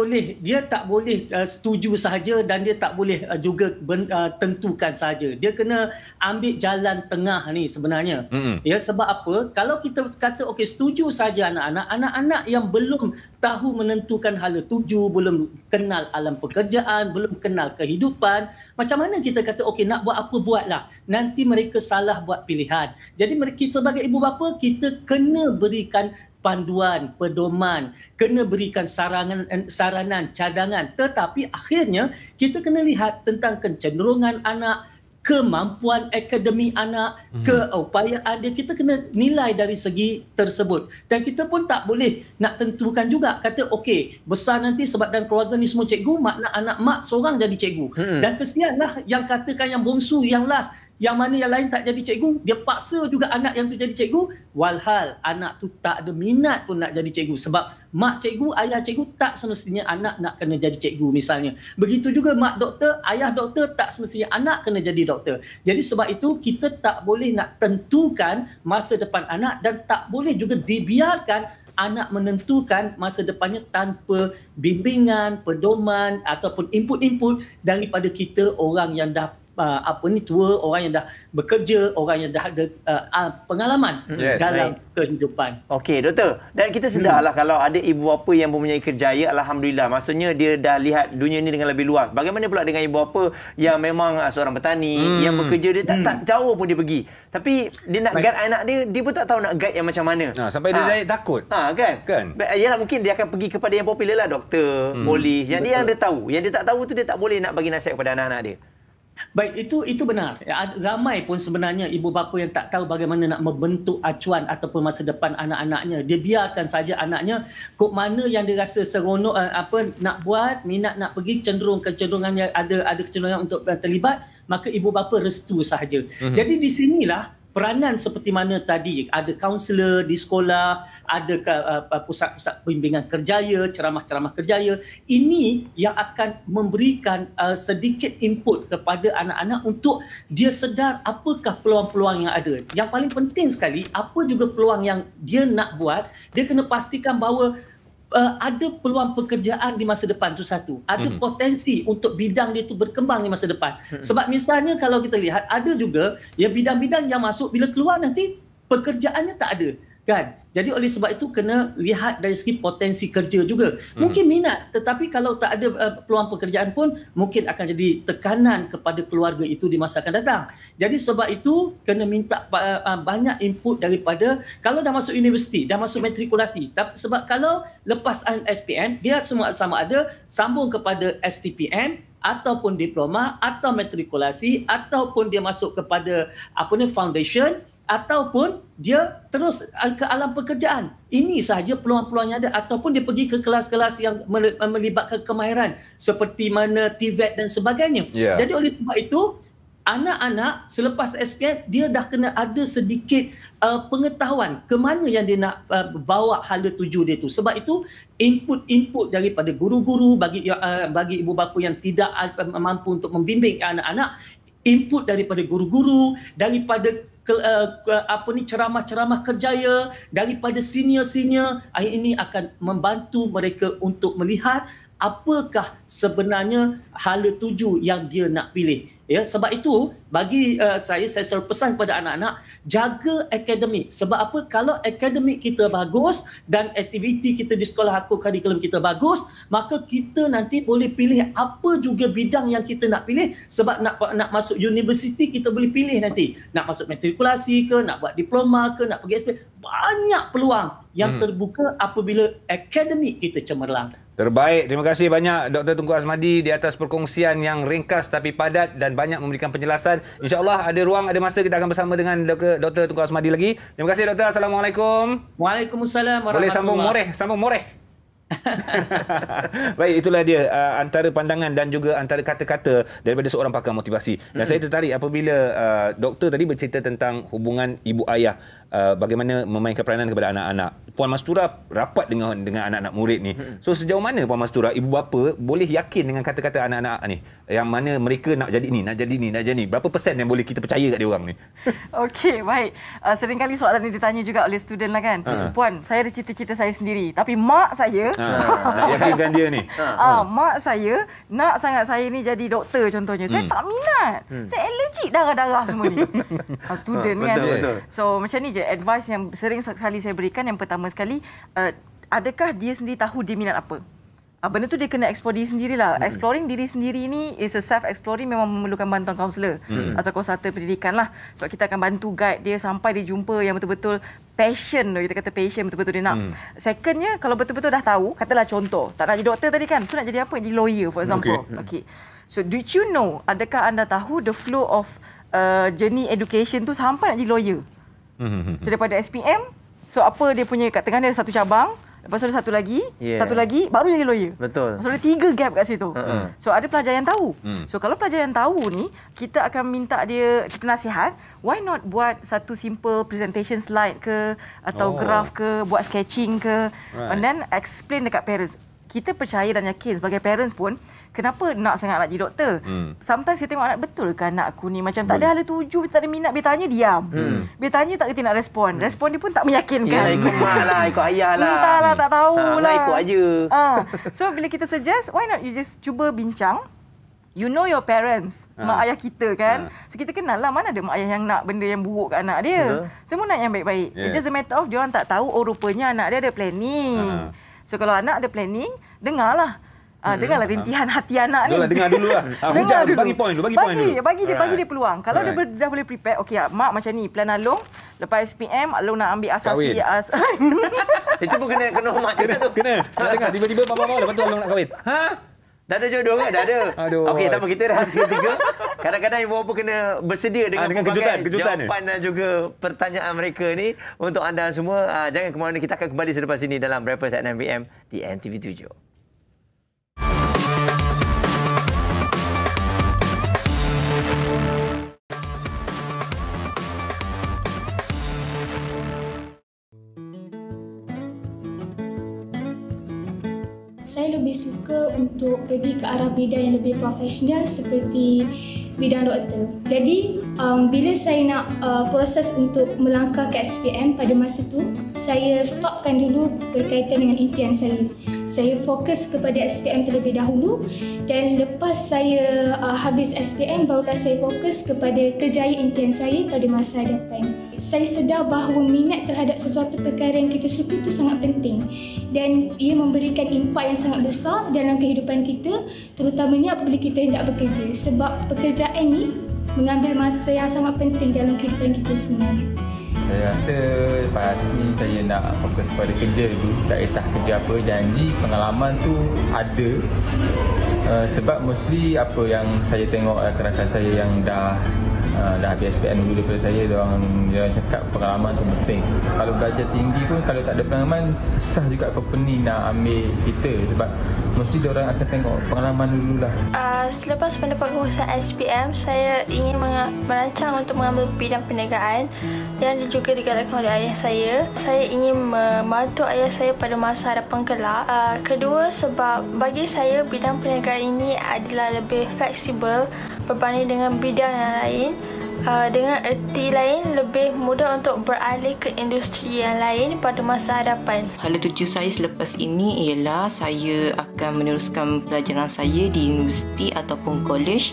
boleh setuju sahaja dan dia tak boleh juga tentukan sahaja. Dia kena ambil jalan tengah ni sebenarnya. Ya, sebab apa? Kalau kita kata okey setuju sahaja anak-anak yang belum tahu menentukan hala tuju, belum kenal alam pekerjaan, belum kenal kehidupan, macam mana kita kata okey nak buat apa buatlah. Nanti mereka salah buat pilihan. Jadi kita sebagai ibu bapa kita kena berikan panduan, pedoman, kena berikan saranan, cadangan. Tetapi akhirnya kita kena lihat tentang kecenderungan anak, kemampuan akademik anak, keupayaan dia. Kita kena nilai dari segi tersebut. Dan kita pun tak boleh nak tentukan juga. Kata okey, besar nanti sebab dalam keluarga ni semua cikgu, anak mak seorang jadi cikgu. Dan kesianlah yang katakan yang bongsu, yang last, yang mana yang lain tak jadi cikgu, dia paksa juga anak yang tu jadi cikgu, walhal anak tu tak ada minat pun nak jadi cikgu. Sebab mak cikgu, ayah cikgu, tak semestinya anak nak kena jadi cikgu misalnya. Begitu juga mak doktor, ayah doktor, tak semestinya anak kena jadi doktor. Jadi sebab itu kita tak boleh nak tentukan masa depan anak dan tak boleh juga dibiarkan anak menentukan masa depannya tanpa bimbingan, pedoman ataupun input-input daripada kita orang yang dah tua, orang yang dah bekerja, orang yang dah ada pengalaman dalam kehidupan. Okey, doktor. Dan kita sedarlah kalau ada ibu bapa yang mempunyai kerjaya, alhamdulillah. Maksudnya dia dah lihat dunia ni dengan lebih luas. Bagaimana pula dengan ibu bapa yang memang seorang petani, yang bekerja, dia tak jauh pun dia pergi. Tapi dia nak guide anak dia pun tak tahu nak guide yang macam mana. Sampai dia takut. Kan? Yalah, mungkin dia akan pergi kepada yang popular lah, doktor, polis. Yang dia tahu. Yang dia tak tahu tu dia tak boleh nak bagi nasihat kepada anak-anak dia. Baik, itu benar. Ramai pun sebenarnya ibu bapa yang tak tahu bagaimana nak membentuk acuan ataupun masa depan anak-anaknya. Dia biarkan saja anaknya kok mana yang dia rasa seronok nak buat, minat nak pergi, kecenderungan yang ada kecenderungan untuk terlibat, maka ibu bapa restu sahaja. Jadi di sinilah peranan seperti mana tadi, ada kaunselor di sekolah, ada pusat-pusat bimbingan kerjaya, ceramah-ceramah kerjaya. Ini yang akan memberikan sedikit input kepada anak-anak untuk dia sedar apakah peluang-peluang yang ada. Yang paling penting sekali, apa juga peluang yang dia nak buat, dia kena pastikan bahawa ada peluang pekerjaan di masa depan, tu satu. Ada potensi untuk bidang dia tu berkembang di masa depan. Sebab misalnya kalau kita lihat, ada juga ya bidang-bidang yang masuk bila keluar nanti pekerjaannya tak ada. Kan? Jadi oleh sebab itu kena lihat dari segi potensi kerja juga. Mungkin minat, tetapi kalau tak ada peluang pekerjaan pun mungkin akan jadi tekanan kepada keluarga itu di masa akan datang. Jadi sebab itu kena minta banyak input daripada, kalau dah masuk universiti, dah masuk matrikulasi. Sebab kalau lepas SPM, dia semua sama ada sambung kepada STPM ataupun diploma atau matrikulasi ataupun dia masuk kepada foundation ataupun dia terus ke alam pekerjaan. Ini sahaja peluang-peluang yang ada, ataupun dia pergi ke kelas-kelas yang melibatkan kemahiran seperti mana TVET dan sebagainya. Jadi oleh sebab itu anak-anak selepas SPM dia dah kena ada sedikit pengetahuan ke mana yang dia nak bawa hala tuju dia tu. Sebab itu input-input daripada guru-guru bagi ibu bapa yang tidak mampu untuk membimbing anak-anak, input daripada guru-guru, daripada ceramah-ceramah kerjaya, daripada senior-senior, ini akan membantu mereka untuk melihat apakah sebenarnya hala tuju yang dia nak pilih. Ya, sebab itu bagi saya selalu pesan kepada anak-anak, jaga akademik. Sebab apa? Kalau akademik kita bagus dan aktiviti kita di sekolah kurikulum kita bagus, maka kita nanti boleh pilih apa juga bidang yang kita nak pilih. Sebab nak masuk universiti kita boleh pilih nanti. Nak masuk matrikulasi ke, nak buat diploma ke, nak pergi SPM. Banyak peluang yang terbuka apabila akademik kita cemerlang. Terbaik. Terima kasih banyak Dr. Tunku Azmadi di atas perkongsian yang ringkas tapi padat dan banyak memberikan penjelasan. InsyaAllah ada ruang, ada masa kita akan bersama dengan Dr. Tunku Azmadi lagi. Terima kasih Doktor. Assalamualaikum. Waalaikumsalam warahmatullahi wabarakatuh. Boleh sambung moreh. Baik, itulah dia antara pandangan dan juga antara kata-kata daripada seorang pakar motivasi. Dan saya tertarik apabila doktor tadi bercerita tentang hubungan ibu ayah, bagaimana memainkan peranan kepada anak-anak. Puan Mastura rapat dengan anak-anak murid ni. So sejauh mana Puan Mastura, ibu bapa boleh yakin dengan kata-kata anak-anak ni, yang mana mereka nak jadi ni, nak jadi ni, nak jadi ni? Berapa persen yang boleh kita percaya kat dia orang ni? Okey, baik. Seringkali soalan ni ditanya juga oleh student lah kan. Puan, saya ada cita-cita saya sendiri, tapi mak saya nak yakinkan dia ni. Mak saya nak sangat saya ni jadi doktor contohnya. Saya tak minat. Saya allergic darah-darah semua ni. Student kan. Betul. So macam ni je advice yang sering sekali saya berikan. Yang pertama sekali, adakah dia sendiri tahu dia minat apa? Benda tu dia kena explore diri sendirilah. Exploring diri sendiri ni is a self-exploring, memang memerlukan bantuan kaunselor atau konsultan pendidikan lah. Sebab kita akan bantu guide dia sampai dia jumpa yang betul-betul passion. Kita kata passion betul-betul dia nak. Secondnya, kalau betul-betul dah tahu, katalah contoh, tak nak jadi doktor tadi kan, so nak jadi apa? Jadi lawyer for example. Okay. So did you know, adakah anda tahu the flow of journey education tu sampai nak jadi lawyer? So daripada SPM, so apa dia punya, kat tengah dia ada satu cabang, lepas tu ada satu lagi, baru jadi lawyer. Betul. So ada 3 gap kat situ. So ada pelajar yang tahu. So kalau pelajar yang tahu ni, kita akan minta dia, kita nasihat, why not buat satu simple presentation slide ke, atau graph ke, buat sketching ke, and then explain dekat parents. Kita percaya dan yakin sebagai parents pun, kenapa nak sangat nak jadi doktor? Sometimes kita tengok anak, betul ke anak aku ni macam tak ada hala tuju, tak ada minat, dia tanya diam. Dia tanya tak kerti nak respon. Respon dia pun tak meyakinkan. Ikut mak lah, ikut ayah lah. Entahlah, tak tahulah. Ikut aja. So bila kita suggest, why not you just cuba bincang. You know your parents, mak ayah kita kan. So kita kenal lah mana ada mak ayah yang nak benda yang buruk kat anak dia. Semua nak yang baik-baik. It's just a matter of diorang tak tahu, oh rupanya anak dia ada planning. So kalau anak ada planning, dengarlah. Dengarlah rintihan hati anak ni. Dengar dululah. Hujah dulu, bagi point dulu, bagi dia peluang. Kalau dia dah boleh prepare, okey mak macam ni, plan Along, lepas SPM Along nak ambil asasi Itu pun kena hormat kita tu. Kena. Nak dengar tiba-tiba bapa-bapa lepas tu Along nak kahwin. Dah ada jodoh ke? Dah ada. Aduh. Okey, tak apa, kita rehat seketika. Kadang-kadang ibu bapa kena bersedia dengan kejutan jawapan dan juga pertanyaan mereka ni untuk anda semua. Jangan ke mana, kita akan kembali selepas ini dalam Breakfast at 9 PM di NTV 7. Saya lebih suka untuk pergi ke arah bidang yang lebih profesional seperti bidang doktor. Jadi, bila saya nak proses untuk melangkah ke SPM pada masa tu, saya stopkan dulu berkaitan dengan impian saya. Saya fokus kepada SPM terlebih dahulu dan lepas saya habis SPM, barulah saya fokus kepada kerjaya impian saya pada masa hadapan. Saya sedar bahawa minat terhadap sesuatu perkara yang kita suka itu sangat penting dan ia memberikan impak yang sangat besar dalam kehidupan kita, terutamanya apabila kita hendak bekerja, sebab pekerjaan ini mengambil masa yang sangat penting dalam kehidupan kita semua. Saya rasa lepas ni saya nak fokus pada kerja dulu. Tak kisah kerja apa, janji pengalaman tu ada. Sebab mostly apa yang saya tengok rakan-rakan saya yang dah habis SPM dulu daripada saya, dia cakap pengalaman tu penting. Kalau belajar tinggi pun kalau tak ada pengalaman, susah juga company nak ambil kita, sebab mesti dia orang akan tengok pengalaman dululah. Selepas mendapat kelulusan SPM, saya ingin merancang untuk mengambil bidang perniagaan yang juga digalakkan oleh ayah saya. Saya ingin membantu ayah saya pada masa hadapan kelak. Kedua, sebab bagi saya bidang perniagaan ini adalah lebih fleksibel berbanding dengan bidang yang lain. Dengan erti lain, lebih mudah untuk beralih ke industri yang lain pada masa hadapan. Hala tuju saya selepas ini ialah saya akan meneruskan pelajaran saya di universiti ataupun college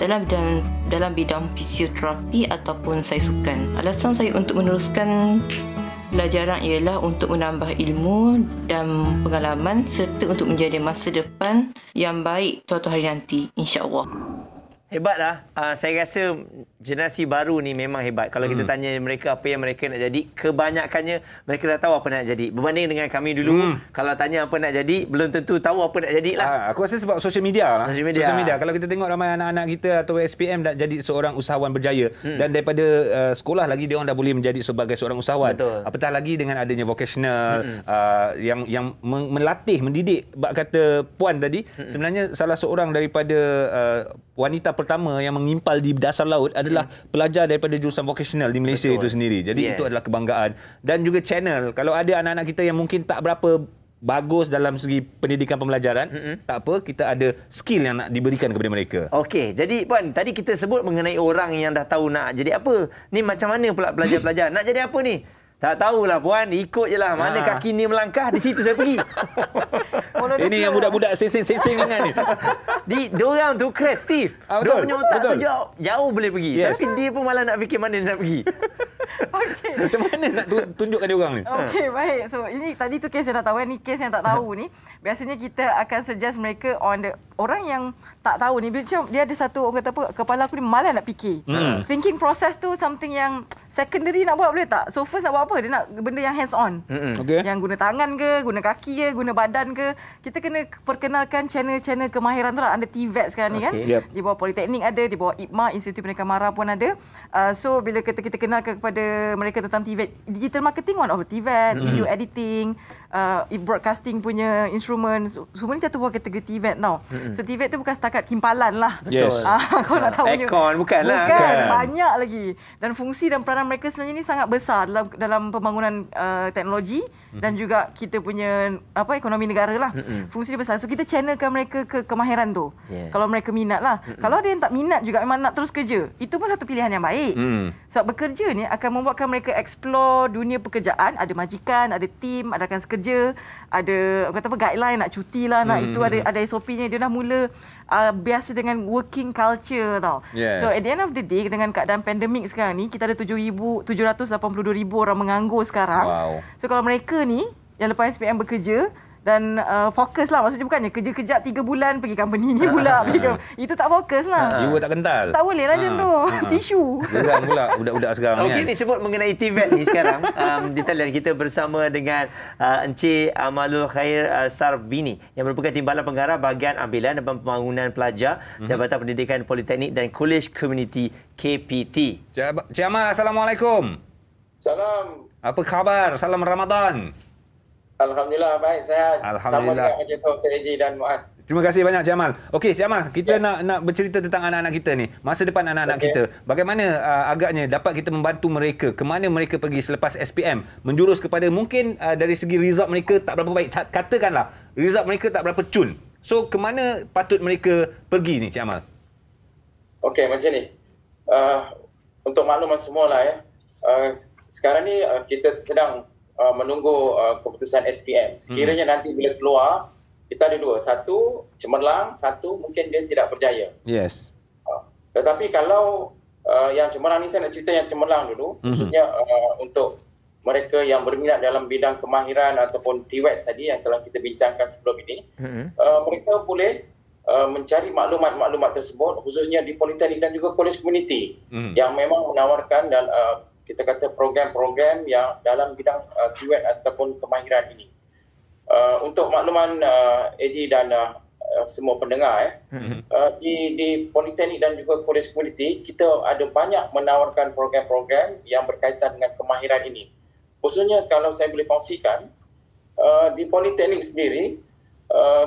dalam bidang fisioterapi ataupun saya sukan. Alasan saya untuk meneruskan pelajaran ialah untuk menambah ilmu dan pengalaman serta untuk menjadi masa depan yang baik suatu hari nanti, insya-Allah. Hebatlah. Saya rasa generasi baru ni memang hebat. Kalau kita tanya mereka apa yang mereka nak jadi, kebanyakannya mereka dah tahu apa nak jadi. Berbanding dengan kami dulu, kalau tanya apa nak jadi, belum tentu tahu apa nak jadilah. Aku rasa sebab social media lah. Social media. Kalau kita tengok ramai anak-anak kita atau SPM dah jadi seorang usahawan berjaya. Dan daripada sekolah lagi dia orang dah boleh menjadi sebagai seorang usahawan. Betul. Apatah lagi dengan adanya vocational yang melatih, mendidik. Bak kata Puan tadi, sebenarnya salah seorang daripada wanita pertama yang mengimpal di dasar laut adalah pelajar daripada jurusan vocational di Malaysia itu sendiri. Jadi itu adalah kebanggaan. Dan juga channel. Kalau ada anak-anak kita yang mungkin tak berapa bagus dalam segi pendidikan pembelajaran, tak apa, kita ada skill yang nak diberikan kepada mereka. Okey, jadi Puan, tadi kita sebut mengenai orang yang dah tahu nak jadi apa. Ni macam mana pula pelajar-pelajar? Nak jadi apa ni? Tak tahulah Puan, ikut je lah. Mana kaki ni melangkah, di situ saya pergi. Ini yang budak-budak sensing dengan ni. Diorang tu kreatif. Diorang punya otak tu jauh boleh pergi. Tapi dia pun malah nak fikir mana dia nak pergi. Okay. Macam mana nak tunjukkan dia orang ni? Okey, baik. So, ini tadi tu kes yang nak tahu kan. Ni kes yang tak tahu ni. Biasanya kita akan suggest mereka on the orang yang tak tahu ni. Macam dia ada satu orang kata apa, kepala aku ni malas nak fikir. Thinking process tu something yang secondary nak buat boleh tak? So first nak buat apa? Dia nak benda yang hands on. Yang guna tangan ke, guna kaki ke, guna badan ke. Kita kena perkenalkan channel-channel kemahiran tu lah. Ada TVET sekarang ni kan. Di bawah Politeknik ada, di bawah IPMA, Institut Pendidikan Mara pun ada. So bila kita kenalkan kepada mereka tentang TVET, digital marketing one of TVET, video editing, broadcasting punya instrumen, semua ni jatuh bawah kategori TVET tau. So TVET tu bukan setakat kimpalan lah. Betul. Kau nak tahu Aircon bukanlah. Bukan, banyak lagi. Dan fungsi dan peranan mereka sebenarnya ni sangat besar dalam pembangunan teknologi dan juga kita punya ekonomi negara lah. Fungsi dia besar. So kita channelkan mereka ke kemahiran tu. Kalau mereka minat lah. Kalau ada yang tak minat juga, memang nak terus kerja, itu pun satu pilihan yang baik. Sebab bekerja ni akan membuatkan mereka explore dunia pekerjaan. Ada majikan, ada tim, ada rakan sekerja, ada guideline, nak cuti lah, nak itu ada SOP-nya. Dia dah mula biasa dengan working culture tau. So at the end of the day, dengan keadaan pandemik sekarang ni, kita ada 782,000 orang menganggur sekarang. So kalau mereka ni yang lepas SPM bekerja dan fokus lah, maksudnya bukannya kerja kejap 3 bulan pergi company ni pula. Itu tak fokus lah. Jiwa tak kental. Tak boleh lah macam tu. Tisu. Geram pula budak-budak sekarang ni. Okey, ni sebut mengenai TVET ni sekarang. Di talian kita bersama dengan Encik Amalul Khair Sarbini yang merupakan Timbalan Pengarah Bahagian Ambilan dan Pembangunan Pelajar Jabatan Pendidikan Politeknik dan College Community KPT. Cik Amal, Assalamualaikum. Salam. Apa khabar? Salam Ramadan. Alhamdulillah, baik, sihat. Alhamdulillah. Sama dengan Dr. AJ dan Muaz. Terima kasih banyak Cik Amal. Okey Cik Amal, kita nak bercerita tentang anak-anak kita ni. Masa depan anak-anak kita. Bagaimana agaknya dapat kita membantu mereka? Kemana mereka pergi selepas SPM? Menjurus kepada mungkin dari segi result mereka tak berapa baik. Katakanlah, result mereka tak berapa cun. So, kemana patut mereka pergi ni Cik Amal? Okey, macam ni. Untuk makluman semualah ya. Sekarang ni kita sedang menunggu keputusan SPM. Sekiranya nanti bila keluar, kita ada dua. Satu, cemerlang. Satu, mungkin dia tidak berjaya. Yes. Tetapi kalau yang cemerlang ni, saya nak cerita yang cemerlang dulu. Maksudnya untuk mereka yang berminat dalam bidang kemahiran ataupun TVET tadi yang telah kita bincangkan sebelum ini, mereka boleh mencari maklumat-maklumat tersebut khususnya di Politeknik dan juga College Community yang memang menawarkan kita kata program-program yang dalam bidang TVET ataupun kemahiran ini. Untuk makluman AJ dan semua pendengar, di Politeknik dan juga College Community, kita ada banyak menawarkan program-program yang berkaitan dengan kemahiran ini. Khususnya kalau saya boleh kongsikan, di Politeknik sendiri,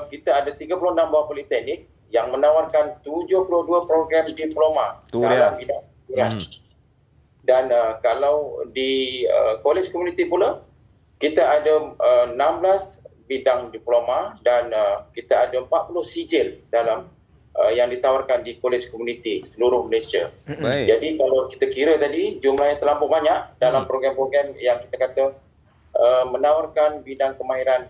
kita ada 36 buah Politeknik yang menawarkan 72 program diploma dalam bidang kemahiran. Dan kalau di College Community pula, kita ada 16 bidang diploma dan kita ada 40 sijil dalam yang ditawarkan di College Community seluruh Malaysia. Jadi kalau kita kira tadi, jumlahnya terlampau banyak dalam program-program yang kita kata menawarkan bidang kemahiran,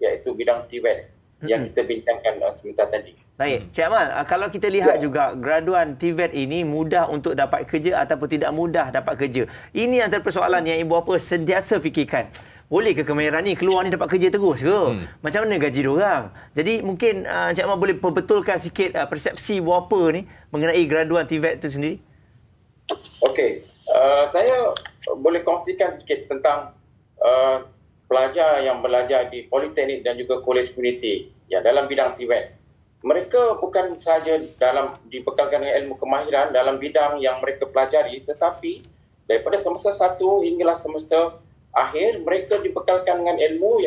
iaitu bidang TVET yang kita bincangkan sebentar tadi. Baik, Cik Amal, kalau kita lihat juga graduan TVET ini mudah untuk dapat kerja ataupun tidak mudah dapat kerja. Ini antara persoalan yang ibu bapa sentiasa fikirkan. Boleh ke kemahiran ni keluar ni dapat kerja terus ke? Macam mana gaji diorang? Jadi mungkin Cik Amal boleh perbetulkan sikit persepsi ibu bapa ni mengenai graduan TVET itu sendiri? Okey, saya boleh kongsikan sedikit tentang pelajar yang belajar di Politeknik dan juga Kolej Komuniti dalam bidang TVET. Mereka bukan sahaja dibekalkan dengan ilmu kemahiran dalam bidang yang mereka pelajari, tetapi daripada semester 1 hinggalah semester akhir mereka dibekalkan dengan ilmu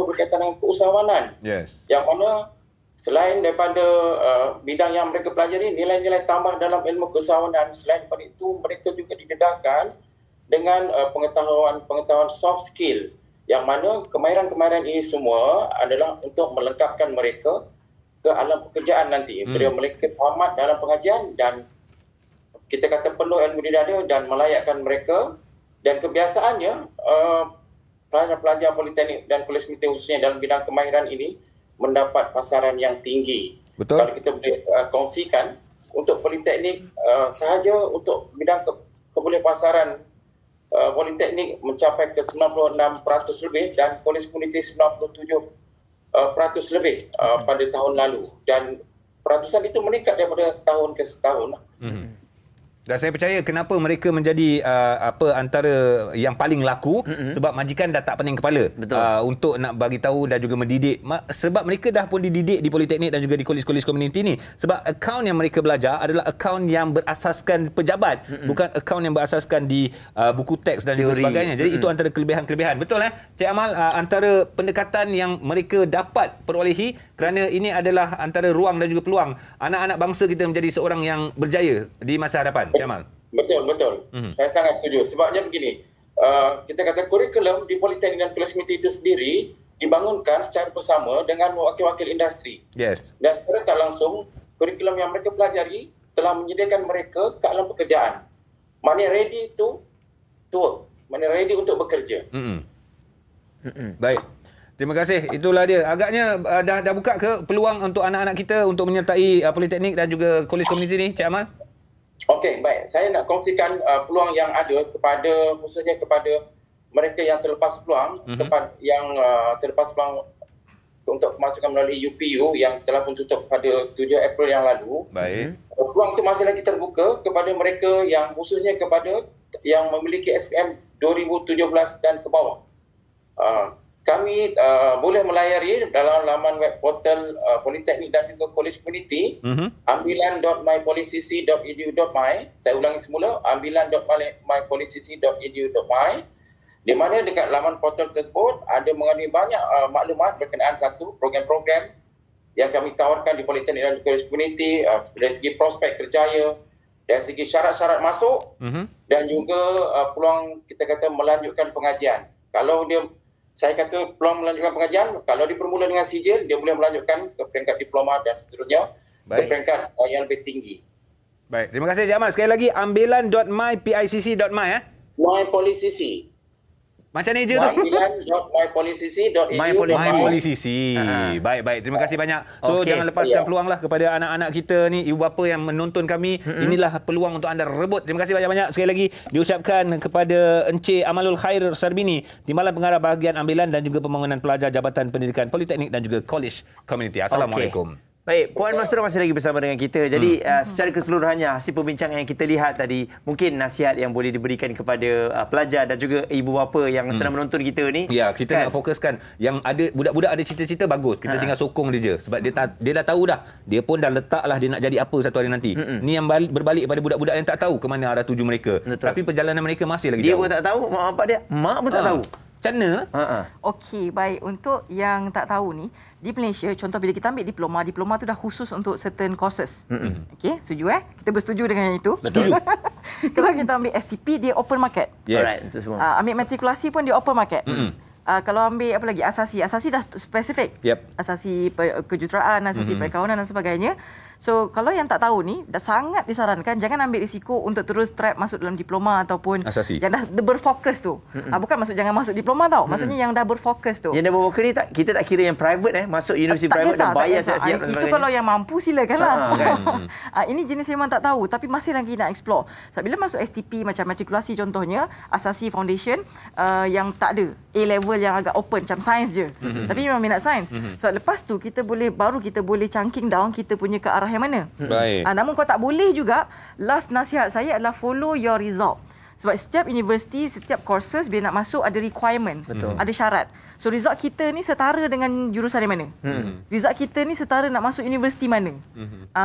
berkaitan dengan keusahawanan. Yes. Yang mana selain daripada bidang yang mereka pelajari, nilai-nilai tambah dalam ilmu keusahawanan, selain daripada itu mereka juga didedahkan dengan pengetahuan soft skill, yang mana kemahiran-kemahiran ini semua adalah untuk melengkapkan mereka ke alam pekerjaan nanti. Bila mereka tamat dalam pengajian dan kita kata penuh ilmu di dada dan melayakkan mereka, dan kebiasaannya pelajar-pelajar politeknik dan kolej komuniti khususnya dalam bidang kemahiran ini mendapat pasaran yang tinggi. Betul. Kalau kita boleh kongsikan untuk politeknik sahaja untuk bidang kebolehan pasaran politeknik mencapai ke 96% lebih dan kolej komuniti 97% lebih pada tahun lalu, dan peratusan itu meningkat daripada tahun ke setahun. Dan saya percaya kenapa mereka menjadi antara yang paling laku, sebab majikan dah tak pening kepala untuk nak bagi tahu dan juga mendidik, sebab mereka dah pun dididik di politeknik dan juga di kolej-kolej komuniti ni. Sebab akaun yang mereka belajar adalah akaun yang berasaskan pejabat, bukan akaun yang berasaskan di buku teks dan juga sebagainya. Jadi itu antara kelebihan-kelebihan. Betul Cik Amal, antara pendekatan yang mereka dapat perolehi, kerana ini adalah antara ruang dan juga peluang anak-anak bangsa kita menjadi seorang yang berjaya di masa hadapan. Cik Amal. Betul. Saya sangat setuju. Sebabnya begini, kita kata kurikulum di politeknik dan kolej komuniti itu sendiri dibangunkan secara bersama dengan wakil-wakil industri. Yes. Dan secara tak langsung, kurikulum yang mereka pelajari telah menyediakan mereka ke alam pekerjaan. Mana ready to work, mana ready untuk bekerja. Baik. Terima kasih. Itulah dia. Agaknya dah buka ke peluang untuk anak-anak kita untuk menyertai politeknik dan juga kolej komuniti ni, Cik Amal? Okey, baik. Saya nak kongsikan peluang yang ada khususnya kepada mereka yang terlepas peluang, terlepas peluang untuk kemasukan melalui UPU yang telah pun tutup pada 7 April yang lalu. Baik. Peluang itu masih lagi terbuka kepada mereka yang khususnya kepada yang memiliki SPM 2017 dan ke bawah. Kami boleh melayari dalam laman web portal Politeknik dan juga Kolej Komuniti, ambilan.mypolicc.edu.my. Saya ulangi semula, ambilan.mypolicc.edu.my, di mana dekat laman portal tersebut ada mengandungi banyak maklumat berkenaan satu program-program yang kami tawarkan di Politeknik dan Kolej Komuniti, dari segi prospek kerjaya, dari segi syarat-syarat masuk, dan juga peluang kita kata melanjutkan pengajian. Kalau saya kata peluang melanjutkan pengajian, kalau dia bermula dengan sijil, dia boleh melanjutkan ke peringkat diploma dan seterusnya ke peringkat yang lebih tinggi. Baik, terima kasih Cik Amal. Sekali lagi, ambilan.mypicc.my MyPolicc. Macam ni je tu. ambilan.mypolicc.edu.my. MyPolicc. Baik. Terima kasih banyak. So, jangan lepaskan peluang lah kepada anak-anak kita ni, ibu bapa yang menonton kami. Inilah peluang untuk anda rebut. Terima kasih banyak-banyak. Sekali lagi diucapkan kepada Encik Amalul Khair Sarbini, Timbalan Pengarah Bahagian Ambilan dan juga Pembangunan Pelajar Jabatan Pendidikan Politeknik dan juga Kolej Komuniti. Assalamualaikum. Baik, Puan Mastura masih lagi bersama dengan kita. Jadi secara keseluruhannya hasil perbincangan yang kita lihat tadi, mungkin nasihat yang boleh diberikan kepada pelajar dan juga ibu bapa yang sedang menonton kita ni. Ya, kita nak fokuskan yang ada budak-budak ada cita-cita bagus. Kita tinggal sokong dia je sebab dia dah tahu dah. Dia pun dah letaklah dia nak jadi apa satu hari nanti. Ni yang berbalik pada budak-budak yang tak tahu ke mana arah tuju mereka. Tapi perjalanan mereka masih lagi jauh. Dia pun tak tahu, mak bapak dia, mak pun tak tahu. Macam mana? Okey, baik. Untuk yang tak tahu ni, di Malaysia, contoh bila kita ambil diploma tu dah khusus untuk certain courses. Okey, setuju Kita bersetuju dengan itu. Setuju. Kalau kita ambil STP, dia open market. Yes. Alright, itu semua. Ambil matrikulasi pun dia open market. Kalau ambil apa lagi, asasi dah spesifik. Yep. Asasi kejuruteraan, asasi perkawanan dan sebagainya. So kalau yang tak tahu ni, dah sangat disarankan jangan ambil risiko untuk terus trap masuk dalam diploma ataupun asasi yang dah berfokus tu. Bukan maksud jangan masuk diploma tau. Maksudnya yang dah berfokus tu. Yang dah berfokus ni kita tak kira yang private masuk universiti private dah bayar siap-siap. Itu kalau yang mampu silakanlah. Kan? Ini jenis memang tak tahu tapi masih lagi nak explore. Sebab bila masuk STP macam matrikulasi contohnya, asasi foundation yang tak ada A level yang agak open macam sains je. Tapi memang minat sains. So lepas tu kita boleh chunking down kita punya ke arah yang mana. Baik. Namun kau tak boleh juga, last nasihat saya adalah follow your result. Sebab setiap universiti, setiap courses bila nak masuk ada requirements, ada syarat. So result kita ni setara dengan jurusan di mana? Result kita ni setara nak masuk universiti mana?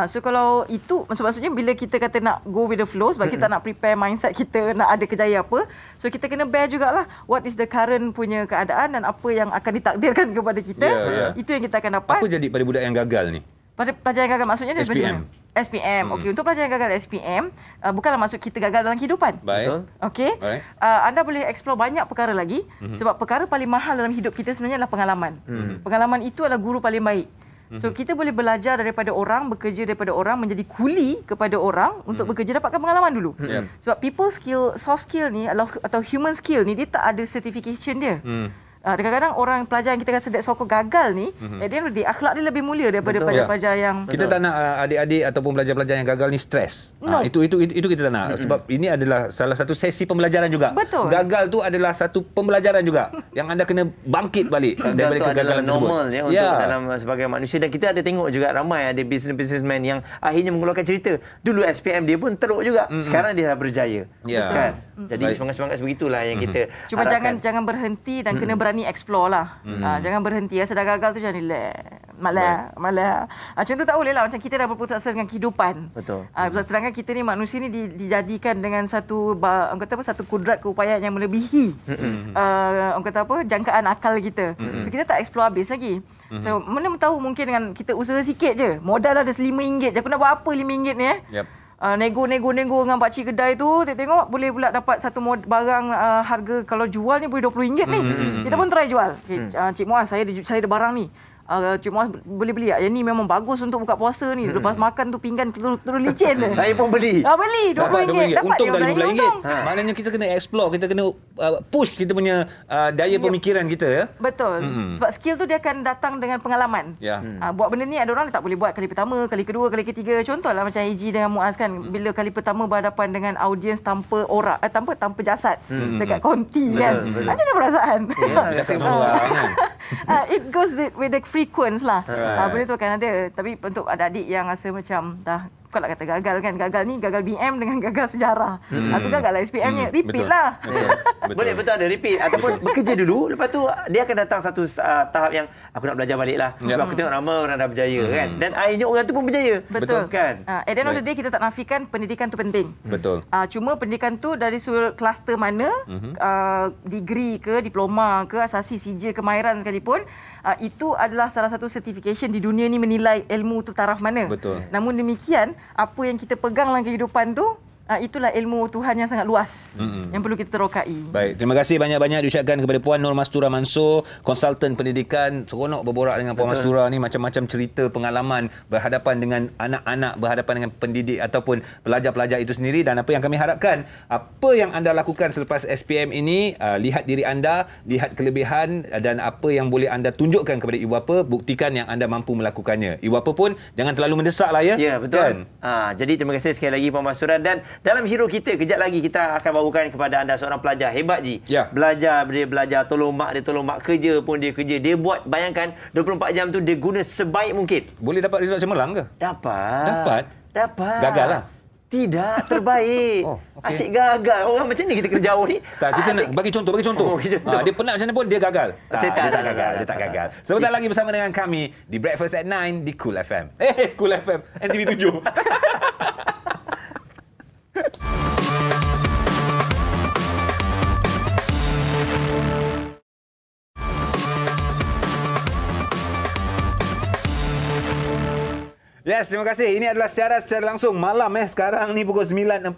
So kalau itu maksudnya bila kita kata nak go with the flow sebab kita nak prepare mindset kita nak ada kejayaan apa, so kita kena bear jugalah what is the current punya keadaan dan apa yang akan ditakdirkan kepada kita. Itu yang kita akan dapat. Apa jadi pada budak yang gagal ni? Pada pelajar yang gagal maksudnya dia SPM. SPM. Okey, untuk pelajar yang gagal SPM, bukanlah maksud kita gagal dalam kehidupan. Betul. Okey. Anda boleh explore banyak perkara lagi sebab perkara paling mahal dalam hidup kita sebenarnya adalah pengalaman. Pengalaman itu adalah guru paling baik. So kita boleh belajar daripada orang, bekerja daripada orang, menjadi kuli kepada orang untuk bekerja, dapatkan pengalaman dulu. Sebab people skill, soft skill ni atau human skill ni dia tak ada certification dia. Kadang-kadang orang pelajar yang kita rasa that so-called gagal ni, dia akhlak dia lebih mulia daripada pelajar-pelajar yang kita tak nak adik-adik ataupun pelajar-pelajar yang gagal ni stres. Itu kita tak nak sebab ini adalah salah satu sesi pembelajaran juga. Betul. Gagal tu adalah satu pembelajaran juga yang anda kena bangkit balik daripada kegagalan tersebut. Normal untuk dalam sebagai manusia dan kita ada tengok juga ramai ada businessman yang akhirnya mengeluarkan cerita dulu SPM dia pun teruk juga. Sekarang dia dah berjaya. Kan? Jadi semangat-semangat begitulah yang kita cuma jangan berhenti dan kena berani explore lah. Jangan berhenti. Sedar gagal tu jangan malah. Macam tu tak boleh lah. Macam kita dah berputus asa dengan kehidupan. Betul. Sedangkan kita ni manusia ni dijadikan dengan satu satu kudrat keupayaan yang melebihi jangkaan akal kita. So kita tak explore habis lagi. So mana tahu mungkin dengan kita usaha sikit je. Modal ada RM5 je. Aku nak buat apa RM5 ni nego dengan pakcik kedai tu, tengok boleh pula dapat satu barang harga kalau jual ni boleh RM20 ni. Kita pun try jual. Cik Muaz, saya ada barang ni. Cik Muaz boleh beli tak? Yang ni memang bagus untuk buka puasa ni. Lepas makan tu pinggan telur licin. Saya pun beli. Beli RM20. Untung kali RM15. Maknanya kita kena explore, kita kena push kita punya daya pemikiran kita ya. Betul. Sebab skill tu dia akan datang dengan pengalaman. Buat benda ni ada orang tak boleh buat kali pertama, kali kedua, kali ketiga. Contohlah macam AG dengan Muaz kan, bila kali pertama berhadapan dengan audiens tanpa orang, tanpa jasad dekat konti kan. Macam mana perasaan? It goes with the frequency lah. Benda tu akan ada. Tapi untuk adik-adik yang rasa macam dah kalau kata gagal kan, gagal ni gagal BM dengan gagal sejarah. Tu gagal lah SPM-nya. Repeat lah. Boleh betul ada repeat ataupun bekerja dulu, lepas tu dia akan datang satu tahap yang aku nak belajar balik lah. Sebab aku tengok ramai orang dah berjaya kan. Dan akhirnya orang tu pun berjaya. Betul kan? At the end of the day kita tak nafikan pendidikan tu penting. Betul. Cuma pendidikan tu dari sudut kluster mana, degree ke, diploma ke, asasi sijil kemahiran sekalipun, itu adalah salah satu certification di dunia ni menilai ilmu tu taraf mana. Betul. Namun demikian, apa yang kita pegang dalam kehidupan tu, itulah ilmu Tuhan yang sangat luas yang perlu kita terokai. Baik, terima kasih banyak-banyak diucapkan kepada Puan Nur Mastura Mansor, konsultan pendidikan. Seronok berborak dengan Puan Mastura ni, macam-macam cerita pengalaman berhadapan dengan anak-anak, berhadapan dengan pendidik ataupun pelajar-pelajar itu sendiri. Dan apa yang kami harapkan, apa yang anda lakukan selepas SPM ini, lihat diri anda, lihat kelebihan dan apa yang boleh anda tunjukkan kepada ibu bapa, buktikan yang anda mampu melakukannya. Ibu bapa pun jangan terlalu mendesak lah ya. Ya, betul. Kan? Jadi terima kasih sekali lagi Puan Mastura. Dan dalam hero kita, kejap lagi kita akan bawakan kepada anda seorang pelajar hebat Ji. Dia belajar tolong mak, kerja pun dia kerja. Dia buat, bayangkan 24 jam tu dia guna sebaik mungkin. Boleh dapat result cemerlang ke? Dapat. Gagal lah? Tidak, terbaik. Okay. Asyik gagal. Orang macam ni kita kena jauh ni. Tak, kita nak bagi contoh. Dia penat macam mana pun dia gagal. Dia tak gagal. Sebentar lagi bersama dengan kami di Breakfast at 9 di Cool FM. Cool FM. NTV 7. Yes, terima kasih. Ini adalah secara langsung malam sekarang ni pukul 9.48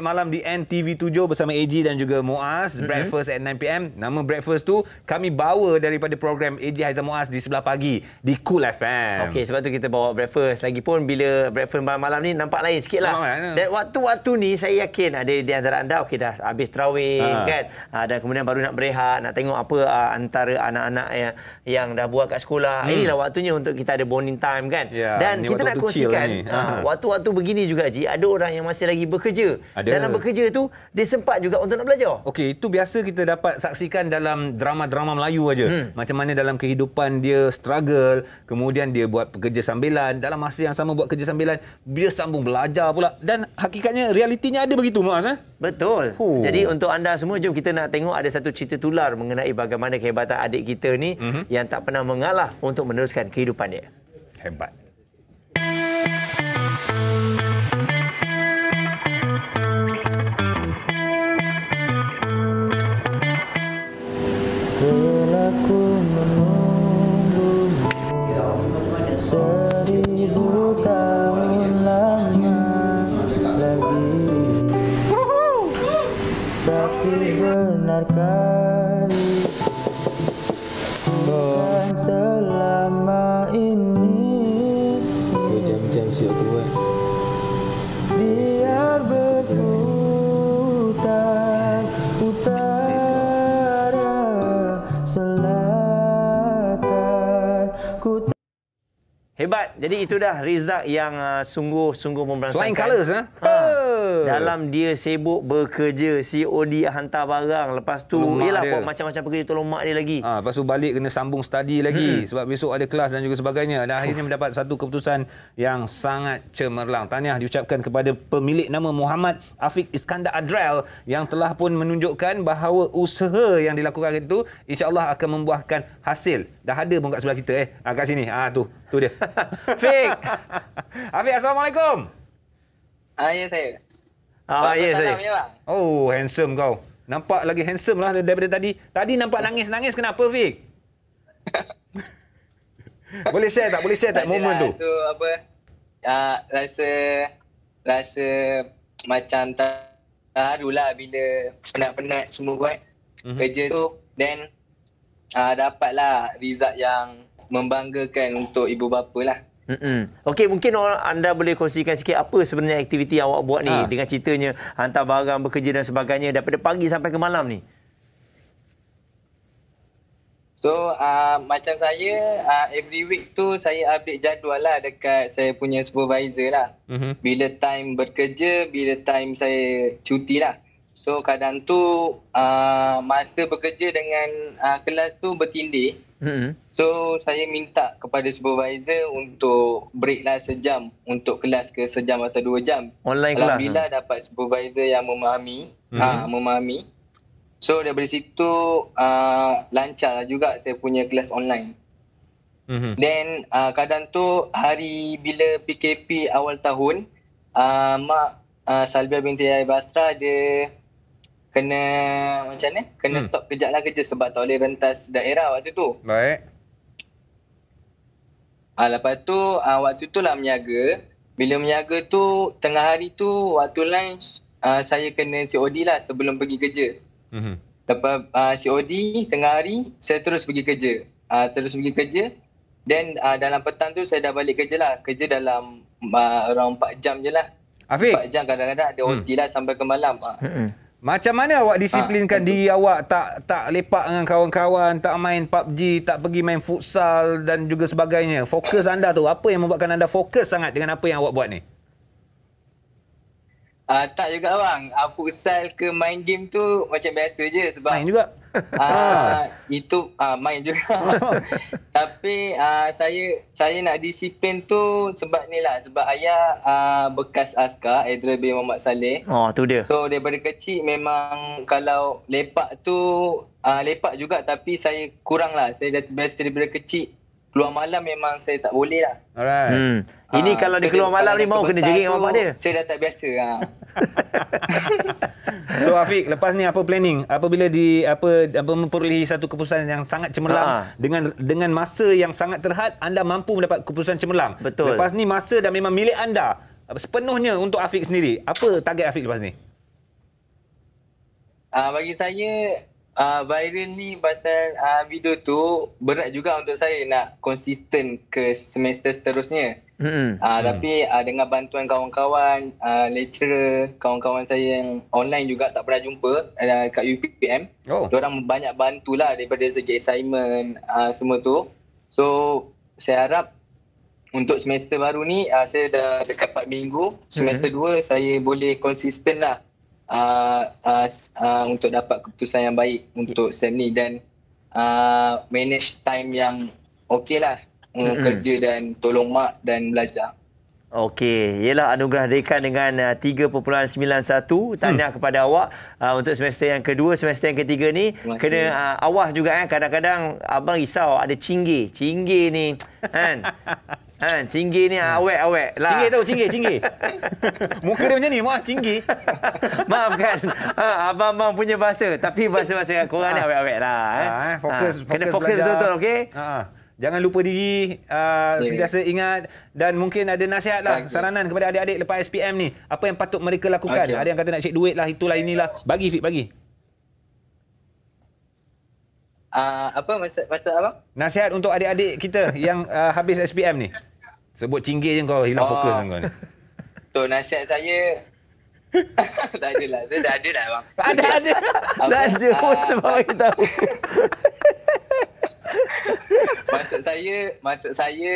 malam di NTV7 bersama AG dan juga Muaz. Breakfast at 9 PM. Nama breakfast tu kami bawa daripada program AG Haizan Muaz di sebelah pagi di Cool FM. Okey, sebab tu kita bawa breakfast. Lagipun bila breakfast malam ni nampak lain sikit lah. Dan waktu-waktu ni saya yakin ada di antara anda dah habis tarawih kan. Dan kemudian baru nak berehat, nak tengok apa antara anak-anak yang dah buat kat sekolah. Inilah waktunya untuk kita ada bonding time kan. Dan kita nak kongsikan waktu-waktu begini juga Ji, ada orang yang masih lagi bekerja. Dalam bekerja tu dia sempat juga untuk nak belajar. Okey, itu biasa kita dapat saksikan dalam drama-drama Melayu aja. Macam mana dalam kehidupan dia struggle, kemudian dia buat pekerja sambilan, dalam masa yang sama buat kerja sambilan, dia sambung belajar pula. Dan hakikatnya realitinya ada begitu Muaz. Betul. Jadi untuk anda semua, jom kita nak tengok ada satu cerita tular mengenai bagaimana kehebatan adik kita ni yang tak pernah mengalah untuk meneruskan kehidupan dia. Hebat. Aku menunggu 1000 tahun lama lagi, tapi benarkah bukan selama ini? Jam-jam siap buat. Biar berputar utara selatan ku. Hebat. Jadi itu dah Rizak yang sungguh-sungguh memberangsangkan. Flying colours dalam dia sibuk bekerja, COD hantar barang, lepas tu yalah buat macam-macam pekerja tolong mak dia lagi. Lepas tu balik kena sambung study lagi sebab besok ada kelas dan juga sebagainya. Dan akhirnya mendapat satu keputusan yang sangat cemerlang. Tahniah diucapkan kepada pemilik nama Muhammad Afiq Iskandar Adrel yang telah pun menunjukkan bahawa usaha yang dilakukan itu insya-Allah akan membuahkan hasil. Dah ada pun kat sebelah kita kat sini. Tu dia. Fik. Afiq, Assalamualaikum. Ya saya. Ya saya. Oh, handsome kau. Nampak lagi handsome lah daripada tadi. Tadi nampak nangis-nangis. Kenapa, Fik? Boleh share tak momen tu? Tu apa? Rasa macam terharulah bila penat-penat semua buat kerja tu. Then dapatlah result yang membanggakan untuk ibu bapa lah. Okey, mungkin anda boleh kongsikan sikit apa sebenarnya aktiviti yang awak buat ni dengan ceritanya hantar barang, bekerja dan sebagainya daripada pagi sampai ke malam ni. So macam saya every week tu saya update jadual lah dekat saya punya supervisor lah. Bila time bekerja, bila time saya cuti lah. So kadang tu masa bekerja dengan kelas tu bertindih. So saya minta kepada supervisor untuk break lah sejam untuk kelas ke sejam atau 2 jam. Online kelas. Alhamdulillah dapat supervisor yang memahami. Memahami. So daripada situ lancar juga saya punya kelas online. Then kadang tu hari bila PKP awal tahun, Mak Salbia binti Basra dia kena macam ni, kena stop kejap lah kerja sebab tak boleh rentas daerah waktu tu. Baik. Lepas tu waktu tu lah menyaga. Bila menyaga tu tengah hari tu waktu lunch saya kena COD lah sebelum pergi kerja. Lepas COD tengah hari saya terus pergi kerja. Then dalam petang tu saya dah balik kerja lah. Kerja dalam around 4 jam je lah. Afiq, 4 jam kadang-kadang ada OT lah sampai ke malam. Macam mana awak disiplinkan diri awak tak lepak dengan kawan-kawan, tak main PUBG, tak pergi main futsal dan juga sebagainya? Fokus anda tu, apa yang membuatkan anda fokus sangat dengan apa yang awak buat ni? Tak juga bang. Futsal ke main game tu macam biasa je sebab main juga. Itu main juga. Tapi saya nak disiplin tu sebab ni lah, sebab ayah bekas askar Aidil bin Muhammad Saleh. Oh, tu dia. So daripada kecil memang kalau lepak tu lepak juga, tapi saya kurang lah. Saya dah terbiasa daripada kecil keluar malam memang saya tak boleh lah. Alright. Ini kalau dia keluar malam ni mau kena jering dengan bapak dia. Saya dah tak biasa. So Afiq, lepas ni apa planning? Apabila memperolehi satu keputusan yang sangat cemerlang dengan masa yang sangat terhad, anda mampu mendapat keputusan cemerlang. Betul. Lepas ni masa dah memang milik anda sepenuhnya untuk Afiq sendiri. Apa target Afiq lepas ni? Bagi saya viral ni pasal video tu berat juga untuk saya nak konsisten ke semester seterusnya. Tapi dengan bantuan kawan-kawan, lecturer, kawan-kawan saya yang online juga tak pernah jumpa kat UPM. Diorang banyak bantulah daripada segi assignment semua tu. So saya harap untuk semester baru ni saya dah dekat 4 minggu. Semester 2 saya boleh konsisten lah untuk dapat keputusan yang baik untuk SEM ni dan manage time yang okey lah kerja dan tolong mak dan belajar. Okey, ialah anugerah dekan dengan 3.91. Tahniah kepada awak untuk semester yang kedua, semester yang ketiga ni. Kena awas juga kadang-kadang abang risau ada cinggir. Cinggir ni kan. Cinggir ni awet-awet lah. Cinggir tahu, cinggir. Muka dia macam ni, cinggir. Maafkan abang-abang punya bahasa, tapi bahasa-bahasa korang ni awet-awet lah. Kena fokus betul-betul, okey? Jangan lupa diri, sentiasa ingat dan mungkin ada nasihat lah, saranan kepada adik-adik lepas SPM ni. Apa yang patut mereka lakukan? Ada yang kata nak cek duit lah, itulah inilah. Bagi Fik, bagi. Apa maksud abang? Nasihat untuk adik-adik kita yang habis SPM ni. Sebut cinggir je kau hilang fokus kau ni. Tu nasihat saya tak adalah. Dia dah ada dah bang. Ada. Dah ada pun sebab kita tahu. Maksud saya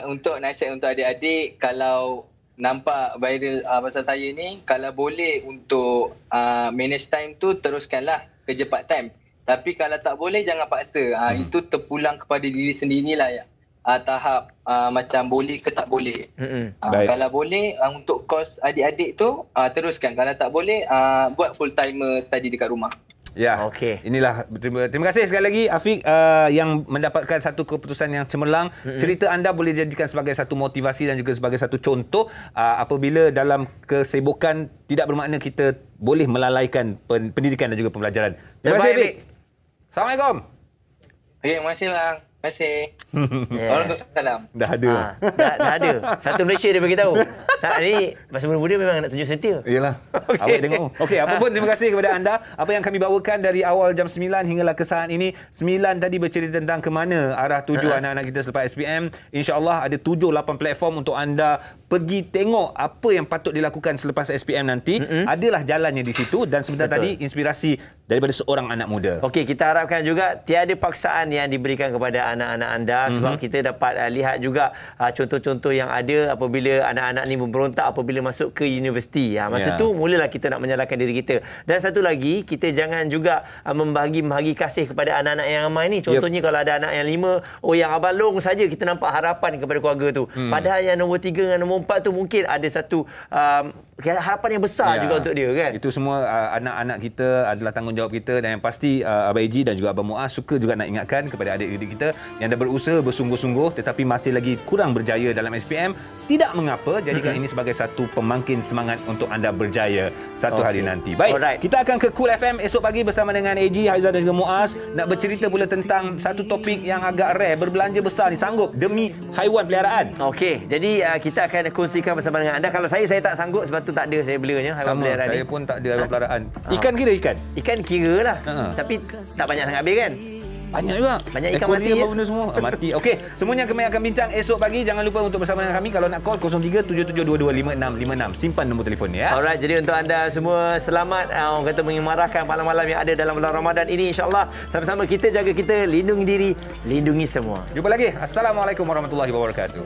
untuk nasihat untuk adik-adik, kalau nampak viral pasal saya ni, kalau boleh untuk manage time tu teruskanlah kerja part time. Tapi kalau tak boleh jangan paksa. Itu terpulang kepada diri sendirilah ya. Tahap macam boleh ke tak boleh. Kalau boleh untuk kos adik-adik tu teruskan. Kalau tak boleh buat full timer study dekat rumah. Ya, inilah terima kasih sekali lagi Afiq yang mendapatkan satu keputusan yang cemerlang. Cerita anda boleh dijadikan sebagai satu motivasi dan juga sebagai satu contoh apabila dalam kesibukan tidak bermakna kita boleh melalaikan pendidikan dan juga pembelajaran. Terima kasih Afiq. Assalamualaikum. Terima kasih bang. Terima kasih. Waalaikumsalam. Dah ada. Dah ada. Satu Malaysia dia beritahu. Ni masa muda memang nak tunjuk setia. Iyalah. Awak tengok. Okey, apa pun terima kasih kepada anda. Apa yang kami bawakan dari awal jam 9 hinggalah ke saat ini. 9 tadi bercerita tentang ke mana arah tuju anak-anak kita selepas SPM. InsyaAllah ada 7-8 platform untuk anda pergi tengok apa yang patut dilakukan selepas SPM nanti. Adalah jalannya di situ dan sebentar tadi inspirasi daripada seorang anak muda. Okey, kita harapkan juga tiada paksaan yang diberikan kepada anak-anak anda sebab kita dapat lihat juga contoh-contoh yang ada apabila anak-anak ni memberontak apabila masuk ke universiti. Masa tu mulalah kita nak menyalahkan diri kita. Dan satu lagi, kita jangan juga membahagi kasih kepada anak-anak yang ramai ni. Contohnya kalau ada anak yang 5, yang abalong saja kita nampak harapan kepada keluarga tu. Padahal yang nombor 3 dengan nombor 4 tu mungkin ada satu harapan yang besar juga untuk dia kan. Itu semua anak-anak kita adalah tanggungjawab kita dan yang pasti Abang Eji dan juga Abang Muaz suka juga nak ingatkan kepada adik-adik kita yang dah berusaha bersungguh-sungguh tetapi masih lagi kurang berjaya dalam SPM. Tidak mengapa, jadikan ini sebagai satu pemangkin semangat untuk anda berjaya satu hari nanti. Baik, kita akan ke Cool FM esok pagi bersama dengan Eji, Haizal dan juga Muaz nak bercerita pula tentang satu topik yang agak rare, berbelanja besar ni sanggup demi haiwan peliharaan. Okey, jadi kita akan kongsikan bersama dengan anda. Kalau saya tak sanggup sebab tu tak ada saya belanya haiwan peliharaan. Saya pun tak ada haiwan peliharaan. Ikan kira ikan? Ikan kira lah. Tapi tak banyak sangat habis kan? Banyak juga. Banyak ikan mati. Apa benda semua? Mati. Okey, semuanya kami akan bincang esok pagi. Jangan lupa untuk bersama dengan kami. Kalau nak call 0377225656. Simpan nombor telefon ya. Alright, jadi untuk anda semua selamat orang kata mengemarahkan malam-malam yang ada dalam bulan Ramadan ini, insya-Allah sama-sama kita jaga kita, lindungi diri, lindungi semua. Jumpa lagi. Assalamualaikum warahmatullahi wabarakatuh.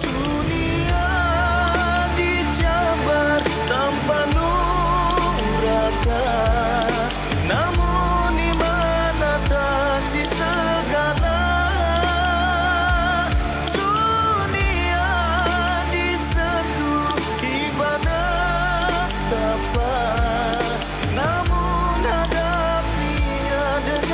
Dunia dijabar tanpa nuraka. Namun di mana kasih segala dunia disentuhi panas tapak. Namun hadapinya dengan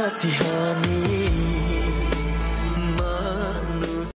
kasihani